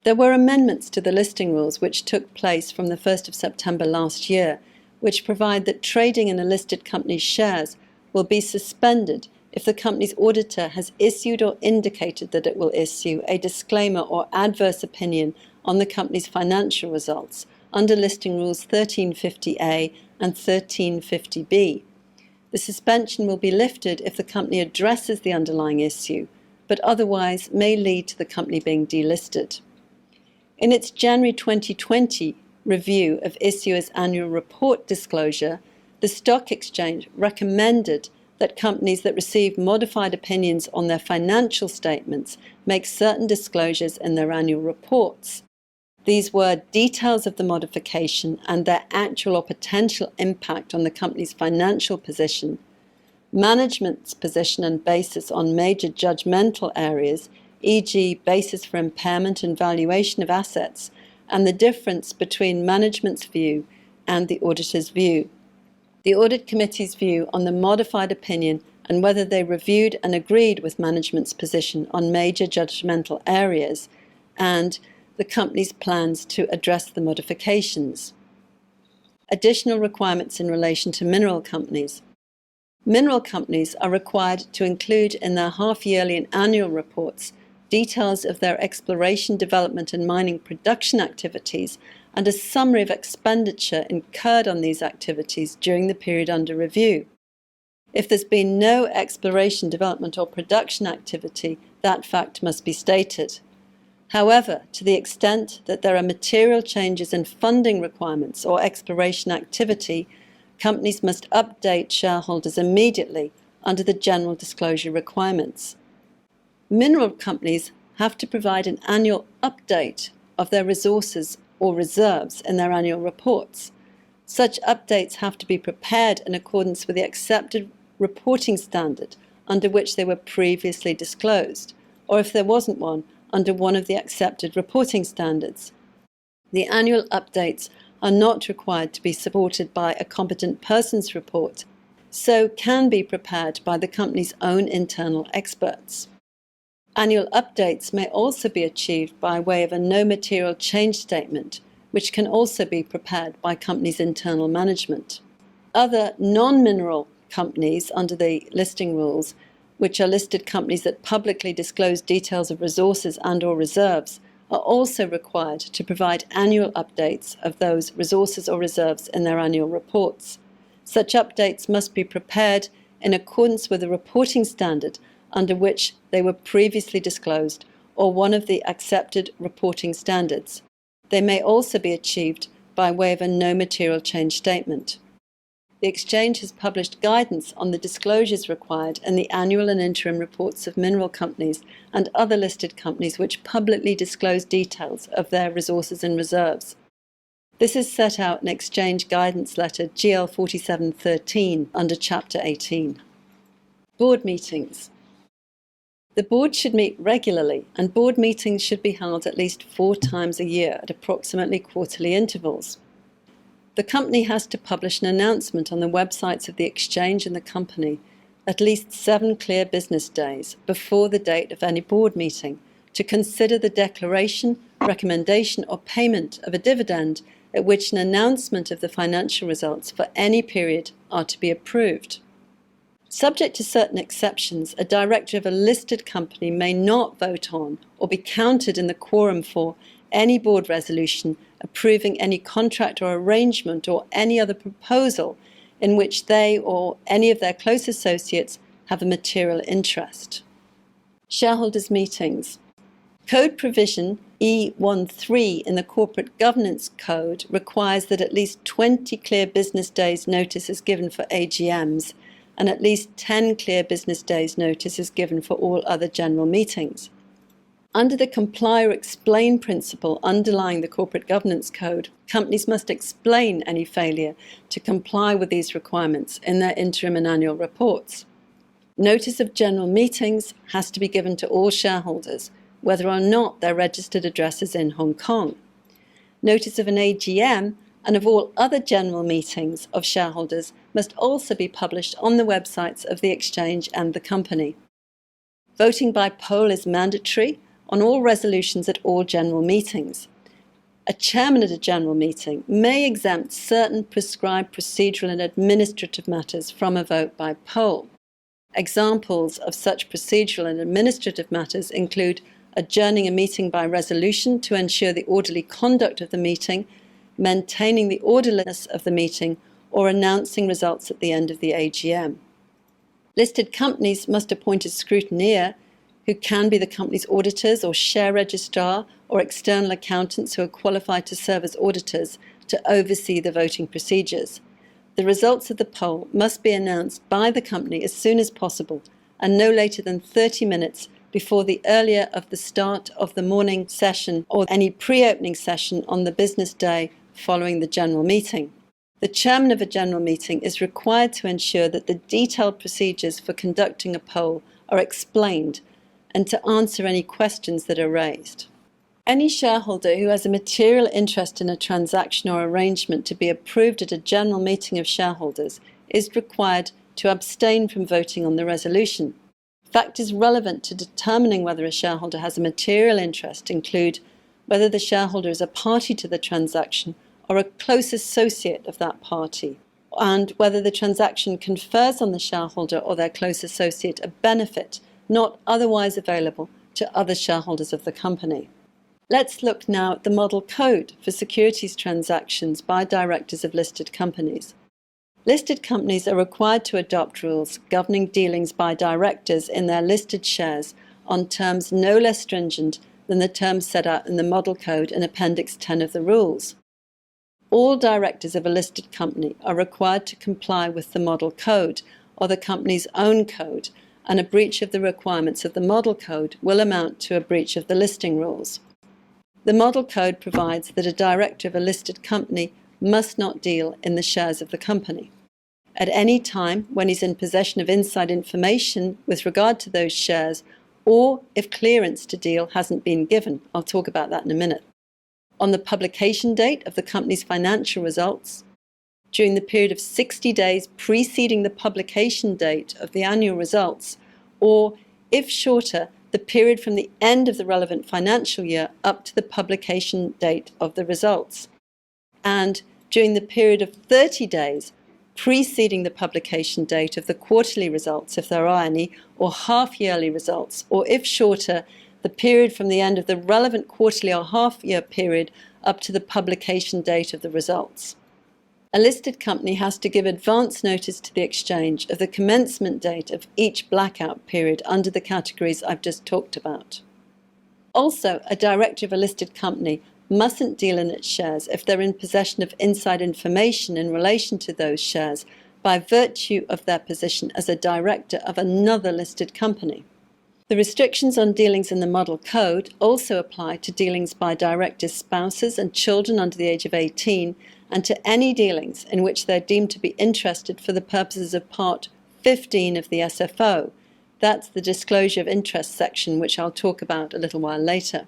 There were amendments to the listing rules which took place from the 1st of September last year, which provide that trading in a listed company's shares will be suspended if the company's auditor has issued or indicated that it will issue a disclaimer or adverse opinion on the company's financial results under Listing Rules 1350A and 1350B. The suspension will be lifted if the company addresses the underlying issue, but otherwise may lead to the company being delisted. In its January 2020 review of issuers' annual report disclosure, the Stock Exchange recommended that companies that receive modified opinions on their financial statements make certain disclosures in their annual reports. These were details of the modification and their actual or potential impact on the company's financial position, management's position and basis on major judgmental areas, e.g. basis for impairment and valuation of assets, and the difference between management's view and the auditor's view. The Audit Committee's view on the modified opinion and whether they reviewed and agreed with management's position on major judgmental areas, and the company's plans to address the modifications. Additional requirements in relation to mineral companies. Mineral companies are required to include in their half-yearly and annual reports details of their exploration, development and mining production activities and a summary of expenditure incurred on these activities during the period under review. If there's been no exploration, development or production activity, that fact must be stated. However, to the extent that there are material changes in funding requirements or exploration activity, companies must update shareholders immediately under the general disclosure requirements. Mineral companies have to provide an annual update of their resources or reserves in their annual reports. Such updates have to be prepared in accordance with the accepted reporting standard under which they were previously disclosed, or if there wasn't one, under one of the accepted reporting standards. The annual updates are not required to be supported by a competent person's report, so can be prepared by the company's own internal experts. Annual updates may also be achieved by way of a no material change statement, which can also be prepared by companies' internal management. Other non-mineral companies under the listing rules, which are listed companies that publicly disclose details of resources and/or reserves, are also required to provide annual updates of those resources or reserves in their annual reports. Such updates must be prepared in accordance with the reporting standard under which they were previously disclosed or one of the accepted reporting standards. They may also be achieved by way of a no material change statement. The Exchange has published guidance on the disclosures required in the annual and interim reports of mineral companies and other listed companies which publicly disclose details of their resources and reserves. This is set out in Exchange Guidance Letter GL 4713 under Chapter 18. Board meetings. The board should meet regularly, and board meetings should be held at least 4 times a year at approximately quarterly intervals. The company has to publish an announcement on the websites of the exchange and the company at least 7 clear business days before the date of any board meeting to consider the declaration, recommendation or payment of a dividend at which an announcement of the financial results for any period are to be approved. Subject to certain exceptions, a director of a listed company may not vote on or be counted in the quorum for any board resolution approving any contract or arrangement or any other proposal in which they or any of their close associates have a material interest. Shareholders' meetings. Code provision E13 in the Corporate Governance Code requires that at least 20 clear business days notice is given for AGMs and at least 10 clear business days notice is given for all other general meetings. Under the comply or explain principle underlying the Corporate Governance Code, companies must explain any failure to comply with these requirements in their interim and annual reports. Notice of general meetings has to be given to all shareholders, whether or not their registered address is in Hong Kong. Notice of an AGM and of all other general meetings of shareholders must also be published on the websites of the exchange and the company. Voting by poll is mandatory on all resolutions at all general meetings. A chairman at a general meeting may exempt certain prescribed procedural and administrative matters from a vote by poll. Examples of such procedural and administrative matters include adjourning a meeting by resolution to ensure the orderly conduct of the meeting, maintaining the orderliness of the meeting, or announcing results at the end of the AGM. Listed companies must appoint a scrutineer who can be the company's auditors or share registrar or external accountants who are qualified to serve as auditors to oversee the voting procedures. The results of the poll must be announced by the company as soon as possible and no later than 30 minutes before the earlier of the start of the morning session or any pre-opening session on the business day following the general meeting. The chairman of a general meeting is required to ensure that the detailed procedures for conducting a poll are explained and to answer any questions that are raised. Any shareholder who has a material interest in a transaction or arrangement to be approved at a general meeting of shareholders is required to abstain from voting on the resolution. Factors relevant to determining whether a shareholder has a material interest include whether the shareholder is a party to the transaction or a close associate of that party, and whether the transaction confers on the shareholder or their close associate a benefit not otherwise available to other shareholders of the company. Let's look now at the model code for securities transactions by directors of listed companies. Listed companies are required to adopt rules governing dealings by directors in their listed shares on terms no less stringent than the terms set out in the model code in Appendix 10 of the rules. All directors of a listed company are required to comply with the model code or the company's own code, and a breach of the requirements of the model code will amount to a breach of the listing rules. The model code provides that a director of a listed company must not deal in the shares of the company. At any time when he's in possession of inside information with regard to those shares, or if clearance to deal hasn't been given. I'll talk about that in a minute. On the publication date of the company's financial results, during the period of 60 days preceding the publication date of the annual results, or, if shorter, the period from the end of the relevant financial year up to the publication date of the results. and during the period of 30 days preceding the publication date of the quarterly results, if there are any, or half-yearly results, or if shorter, the period from the end of the relevant quarterly or half-year period up to the publication date of the results. A listed company has to give advance notice to the exchange of the commencement date of each blackout period under the categories I've just talked about. Also, a director of a listed company mustn't deal in its shares if they're in possession of inside information in relation to those shares by virtue of their position as a director of another listed company. The restrictions on dealings in the Model Code also apply to dealings by directors' spouses and children under the age of 18, and to any dealings in which they're deemed to be interested for the purposes of Part 15 of the SFO. That's the disclosure of interest section, which I'll talk about a little while later.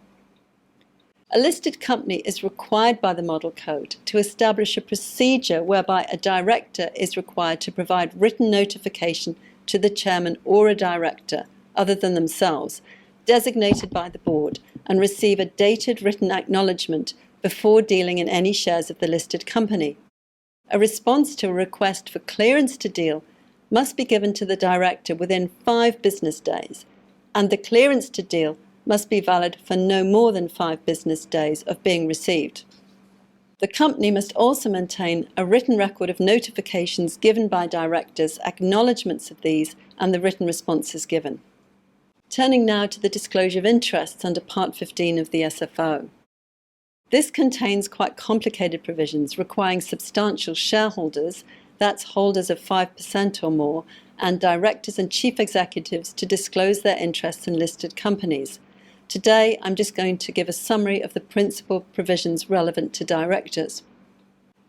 A listed company is required by the Model Code to establish a procedure whereby a director is required to provide written notification to the chairman or a director, other than themselves, designated by the board, and receive a dated written acknowledgement before dealing in any shares of the listed company. A response to a request for clearance to deal must be given to the director within 5 business days, and the clearance to deal must be valid for no more than 5 business days of being received. The company must also maintain a written record of notifications given by directors, acknowledgements of these, and the written responses given. Turning now to the disclosure of interests under Part 15 of the SFO. This contains quite complicated provisions requiring substantial shareholders, that's holders of 5% or more, and directors and chief executives to disclose their interests in listed companies. Today, I'm just going to give a summary of the principal provisions relevant to directors.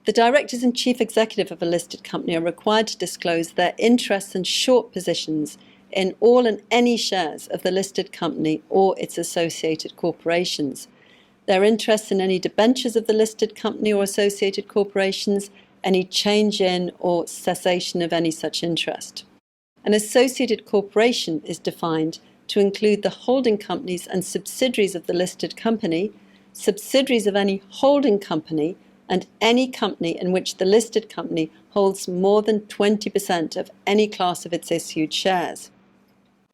The directors and chief executive of a listed company are required to disclose their interests and short positions in all and any shares of the listed company or its associated corporations, their interests in any debentures of the listed company or associated corporations, any change in or cessation of any such interest. An associated corporation is defined to include the holding companies and subsidiaries of the listed company, subsidiaries of any holding company, and any company in which the listed company holds more than 20% of any class of its issued shares.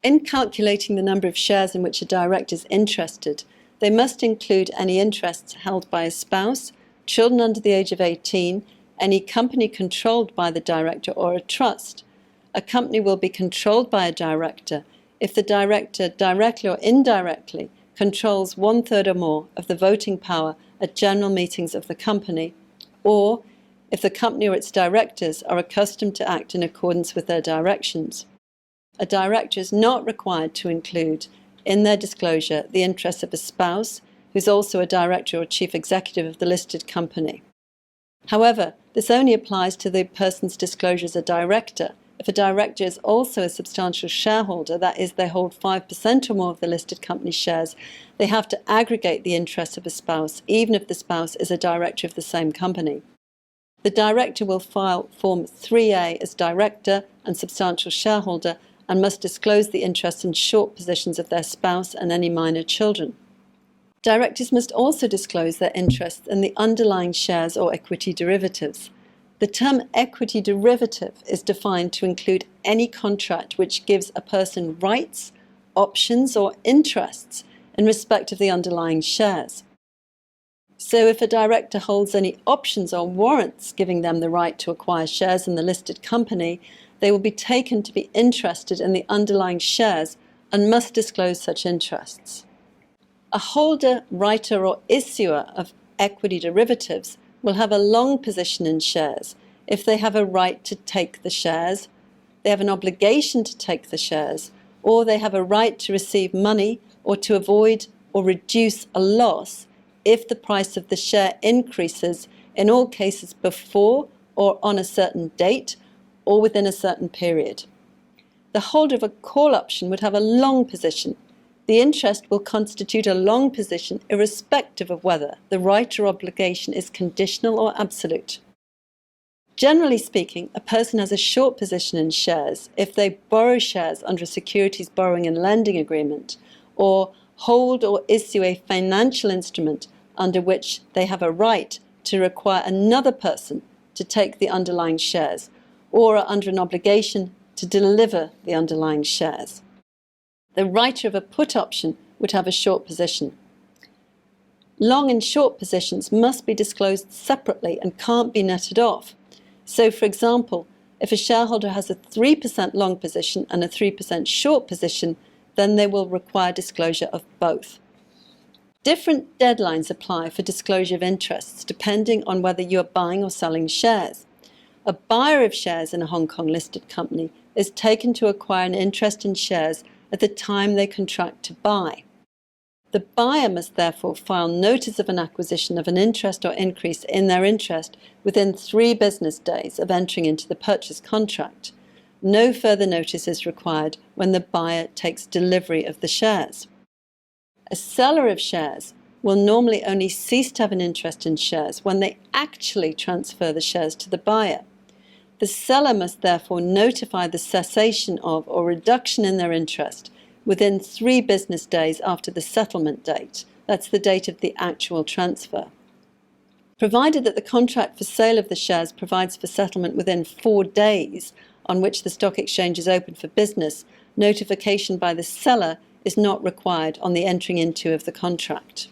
In calculating the number of shares in which a director is interested, they must include any interests held by a spouse, children under the age of 18, any company controlled by the director or a trust. A company will be controlled by a director if the director directly or indirectly controls 1/3 or more of the voting power at general meetings of the company, or if the company or its directors are accustomed to act in accordance with their directions. A director is not required to include in their disclosure the interests of a spouse who's also a director or chief executive of the listed company. However, this only applies to the person's disclosure as a director. If a director is also a substantial shareholder, that is, they hold 5% or more of the listed company's shares, they have to aggregate the interests of a spouse, even if the spouse is a director of the same company. The director will file Form 3A as director and substantial shareholder and must disclose the interests and short positions of their spouse and any minor children. Directors must also disclose their interests in the underlying shares or equity derivatives. The term equity derivative is defined to include any contract which gives a person rights, options, or interests in respect of the underlying shares. So if a director holds any options or warrants giving them the right to acquire shares in the listed company, they will be taken to be interested in the underlying shares and must disclose such interests. A holder, writer, or issuer of equity derivatives will have a long position in shares if they have a right to take the shares, they have an obligation to take the shares, or they have a right to receive money or to avoid or reduce a loss if the price of the share increases, in all cases before or on a certain date or within a certain period. The holder of a call option would have a long position. The interest will constitute a long position irrespective of whether the right or obligation is conditional or absolute. Generally speaking, a person has a short position in shares if they borrow shares under a securities borrowing and lending agreement, or hold or issue a financial instrument under which they have a right to require another person to take the underlying shares, or are under an obligation to deliver the underlying shares. The writer of a put option would have a short position. Long and short positions must be disclosed separately and can't be netted off. So, for example, if a shareholder has a 3% long position and a 3% short position, then they will require disclosure of both. Different deadlines apply for disclosure of interests depending on whether you are buying or selling shares. A buyer of shares in a Hong Kong listed company is taken to acquire an interest in shares at the time they contract to buy. The buyer must therefore file notice of an acquisition of an interest or increase in their interest within 3 business days of entering into the purchase contract. No further notice is required when the buyer takes delivery of the shares. A seller of shares will normally only cease to have an interest in shares when they actually transfer the shares to the buyer. The seller must therefore notify the cessation of or reduction in their interest within 3 business days after the settlement date. That's the date of the actual transfer. Provided that the contract for sale of the shares provides for settlement within 4 days on which the stock exchange is open for business, notification by the seller is not required on the entering into of the contract.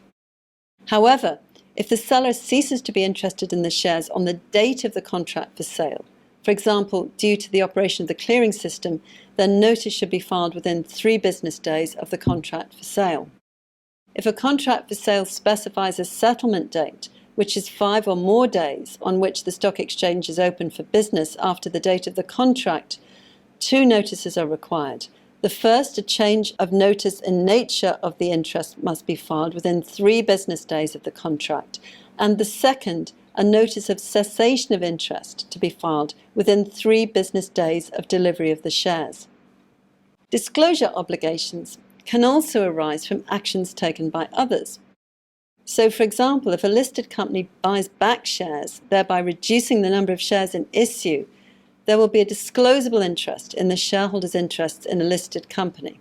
However, if the seller ceases to be interested in the shares on the date of the contract for sale, for example, due to the operation of the clearing system, then notice should be filed within 3 business days of the contract for sale. If a contract for sale specifies a settlement date, which is 5 or more days on which the stock exchange is open for business after the date of the contract, 2 notices are required. The first, a change of notice in nature of the interest, must be filed within 3 business days of the contract, and the second, a notice of cessation of interest, to be filed within 3 business days of delivery of the shares. Disclosure obligations can also arise from actions taken by others. So, for example, if a listed company buys back shares, thereby reducing the number of shares in issue, there will be a disclosable interest in the shareholders' interests in a listed company.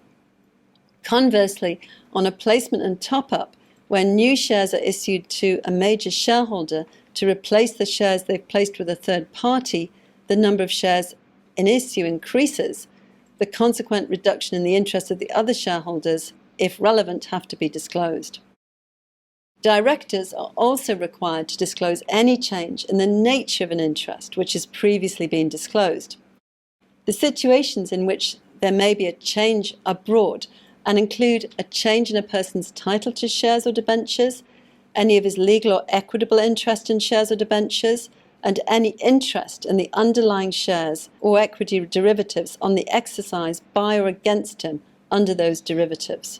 Conversely, on a placement and top-up, where new shares are issued to a major shareholder to replace the shares they've placed with a third party, the number of shares in issue increases. The consequent reduction in the interest of the other shareholders, if relevant, have to be disclosed. Directors are also required to disclose any change in the nature of an interest which has previously been disclosed. The situations in which there may be a change are broad and include a change in a person's title to shares or debentures, any of his legal or equitable interest in shares or debentures, and any interest in the underlying shares or equity derivatives on the exercise by or against him under those derivatives.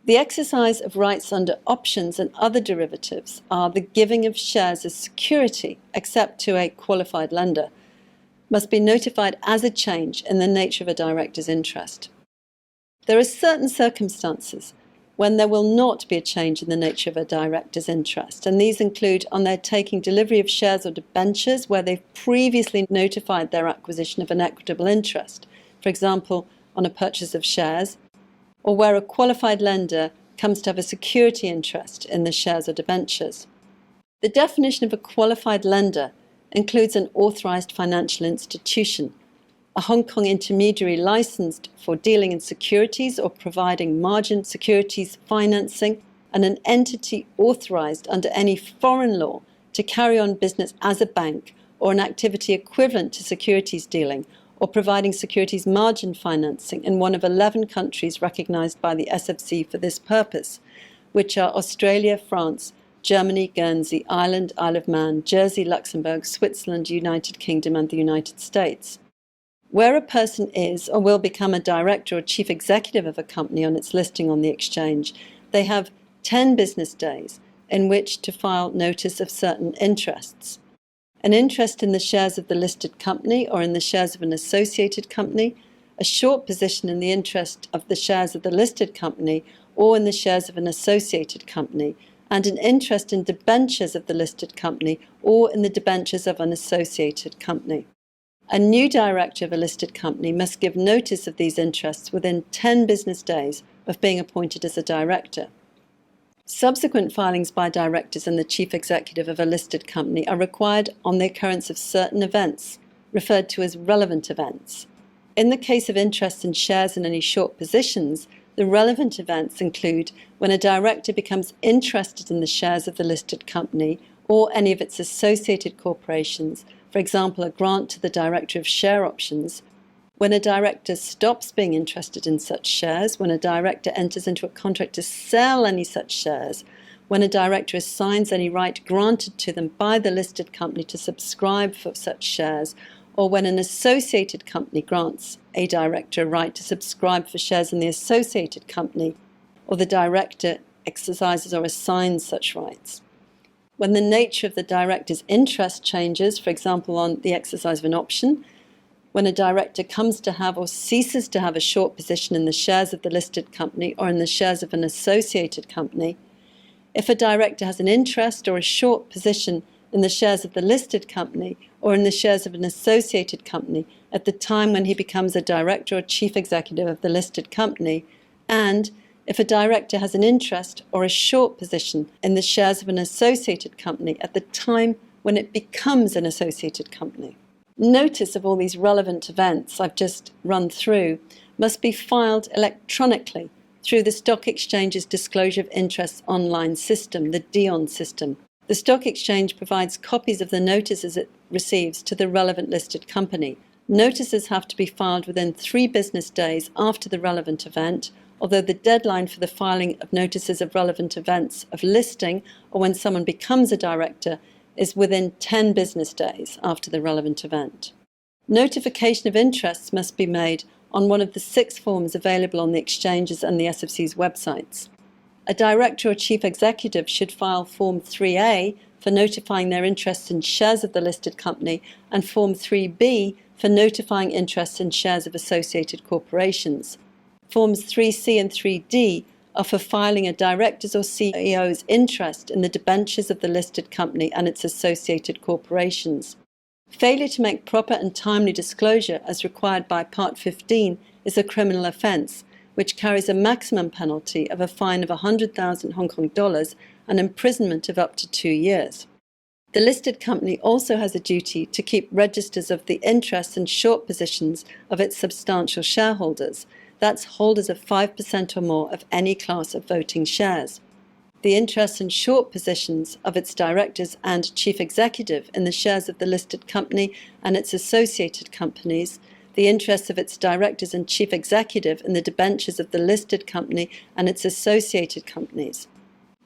The exercise of rights under options and other derivatives are the giving of shares as security, except to a qualified lender, must be notified as a change in the nature of a director's interest. There are certain circumstances when there will not be a change in the nature of a director's interest, and these include on their taking delivery of shares or debentures where they've previously notified their acquisition of an equitable interest, for example, on a purchase of shares, or where a qualified lender comes to have a security interest in the shares or debentures. The definition of a qualified lender includes an authorized financial institution, a Hong Kong intermediary licensed for dealing in securities or providing margin securities financing, and an entity authorized under any foreign law to carry on business as a bank or an activity equivalent to securities dealing, or providing securities margin financing in one of 11 countries recognized by the SFC for this purpose, which are Australia, France, Germany, Guernsey, Ireland, Isle of Man, Jersey, Luxembourg, Switzerland, United Kingdom, and the United States. Where a person is or will become a director or chief executive of a company on its listing on the exchange, they have 10 business days in which to file notice of certain interests. An interest in the shares of the listed company or in the shares of an associated company, a short position in the interest of the shares of the listed company or in the shares of an associated company, and an interest in debentures of the listed company or in the debentures of an associated company. A new director of a listed company must give notice of these interests within 10 business days of being appointed as a director. Subsequent filings by directors and the chief executive of a listed company are required on the occurrence of certain events, referred to as relevant events. In the case of interest in shares in any short positions, the relevant events include when a director becomes interested in the shares of the listed company or any of its associated corporations, for example, a grant to the director of share options, when a director stops being interested in such shares, when a director enters into a contract to sell any such shares, when a director assigns any right granted to them by the listed company to subscribe for such shares, or when an associated company grants a director a right to subscribe for shares in the associated company, or the director exercises or assigns such rights. When the nature of the director's interest changes, for example, on the exercise of an option, when a director comes to have or ceases to have a short position in the shares of the listed company or in the shares of an associated company, if a director has an interest or a short position in the shares of the listed company or in the shares of an associated company at the time when he becomes a director or chief executive of the listed company, and if a director has an interest or a short position in the shares of an associated company at the time when it becomes an associated company. Notice of all these relevant events I've just run through must be filed electronically through the Stock Exchange's Disclosure of Interests online system, the DION system. The Stock Exchange provides copies of the notices it receives to the relevant listed company. Notices have to be filed within 3 business days after the relevant event, although the deadline for the filing of notices of relevant events of listing or when someone becomes a director is within 10 business days after the relevant event. Notification of interests must be made on one of the 6 forms available on the exchanges and the SFC's websites. A director or chief executive should file Form 3A for notifying their interests in shares of the listed company and Form 3B for notifying interests in shares of associated corporations. Forms 3C and 3D are for filing a director's or CEO's interest in the debentures of the listed company and its associated corporations. Failure to make proper and timely disclosure as required by Part 15 is a criminal offence, which carries a maximum penalty of a fine of 100,000 Hong Kong dollars and imprisonment of up to 2 years. The listed company also has a duty to keep registers of the interests and short positions of its substantial shareholders, that's holders of 5% or more of any class of voting shares, the interests and short positions of its directors and chief executive in the shares of the listed company and its associated companies, the interests of its directors and chief executive in the debentures of the listed company and its associated companies.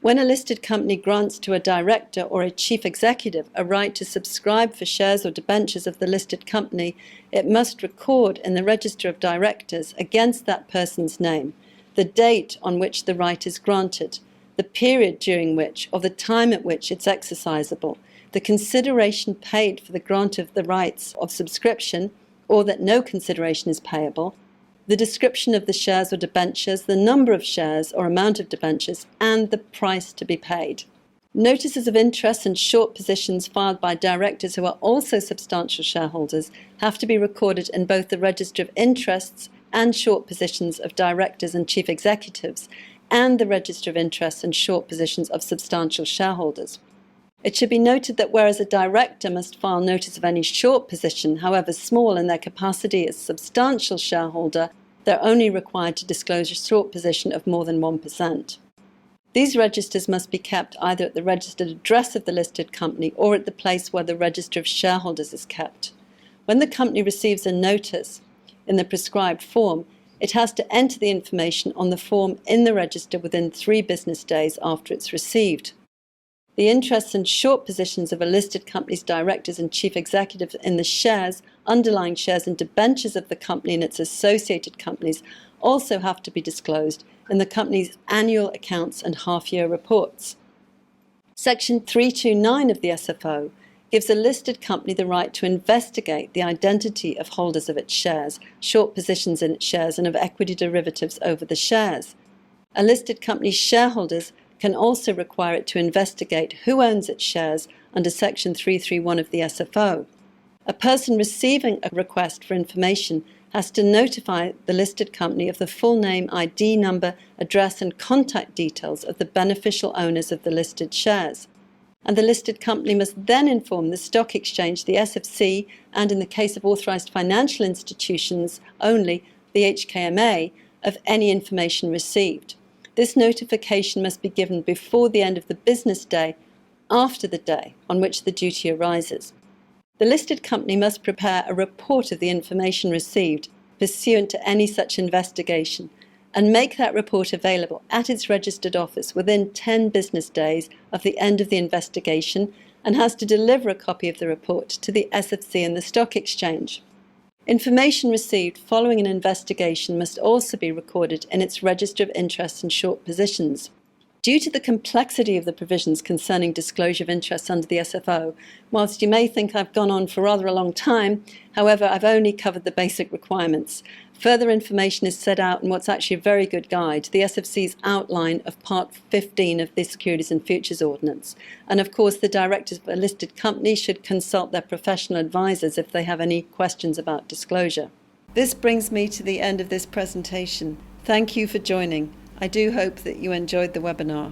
When a listed company grants to a director or a chief executive a right to subscribe for shares or debentures of the listed company, it must record in the register of directors against that person's name the date on which the right is granted, the period during which or the time at which it's exercisable, the consideration paid for the grant of the rights of subscription or that no consideration is payable, the description of the shares or debentures, the number of shares or amount of debentures, and the price to be paid. Notices of interest and short positions filed by directors who are also substantial shareholders have to be recorded in both the register of interests and short positions of directors and chief executives, and the register of interests and short positions of substantial shareholders. It should be noted that whereas a director must file notice of any short position, however small, in their capacity as substantial shareholder, they're only required to disclose a short position of more than 1%. These registers must be kept either at the registered address of the listed company or at the place where the register of shareholders is kept. When the company receives a notice in the prescribed form, it has to enter the information on the form in the register within 3 business days after it's received. The interests and short positions of a listed company's directors and chief executives in the shares, underlying shares and debentures of the company and its associated companies also have to be disclosed in the company's annual accounts and half-year reports. Section 329 of the SFO gives a listed company the right to investigate the identity of holders of its shares, short positions in its shares, and of equity derivatives over the shares. A listed company's shareholders can also require it to investigate who owns its shares under Section 331 of the SFO. A person receiving a request for information has to notify the listed company of the full name, ID number, address and contact details of the beneficial owners of the listed shares. And the listed company must then inform the stock exchange, the SFC, and in the case of authorised financial institutions only, the HKMA, of any information received. This notification must be given before the end of the business day, after the day on which the duty arises. The listed company must prepare a report of the information received pursuant to any such investigation and make that report available at its registered office within 10 business days of the end of the investigation and has to deliver a copy of the report to the SFC and the stock exchange. Information received following an investigation must also be recorded in its register of interests and short positions. Due to the complexity of the provisions concerning disclosure of interests under the SFO, whilst you may think I've gone on for rather a long time, however, I've only covered the basic requirements. Further information is set out in what's actually a very good guide, the SFC's outline of Part 15 of the Securities and Futures Ordinance. And of course, the directors of a listed company should consult their professional advisors if they have any questions about disclosure. This brings me to the end of this presentation. Thank you for joining. I do hope that you enjoyed the webinar.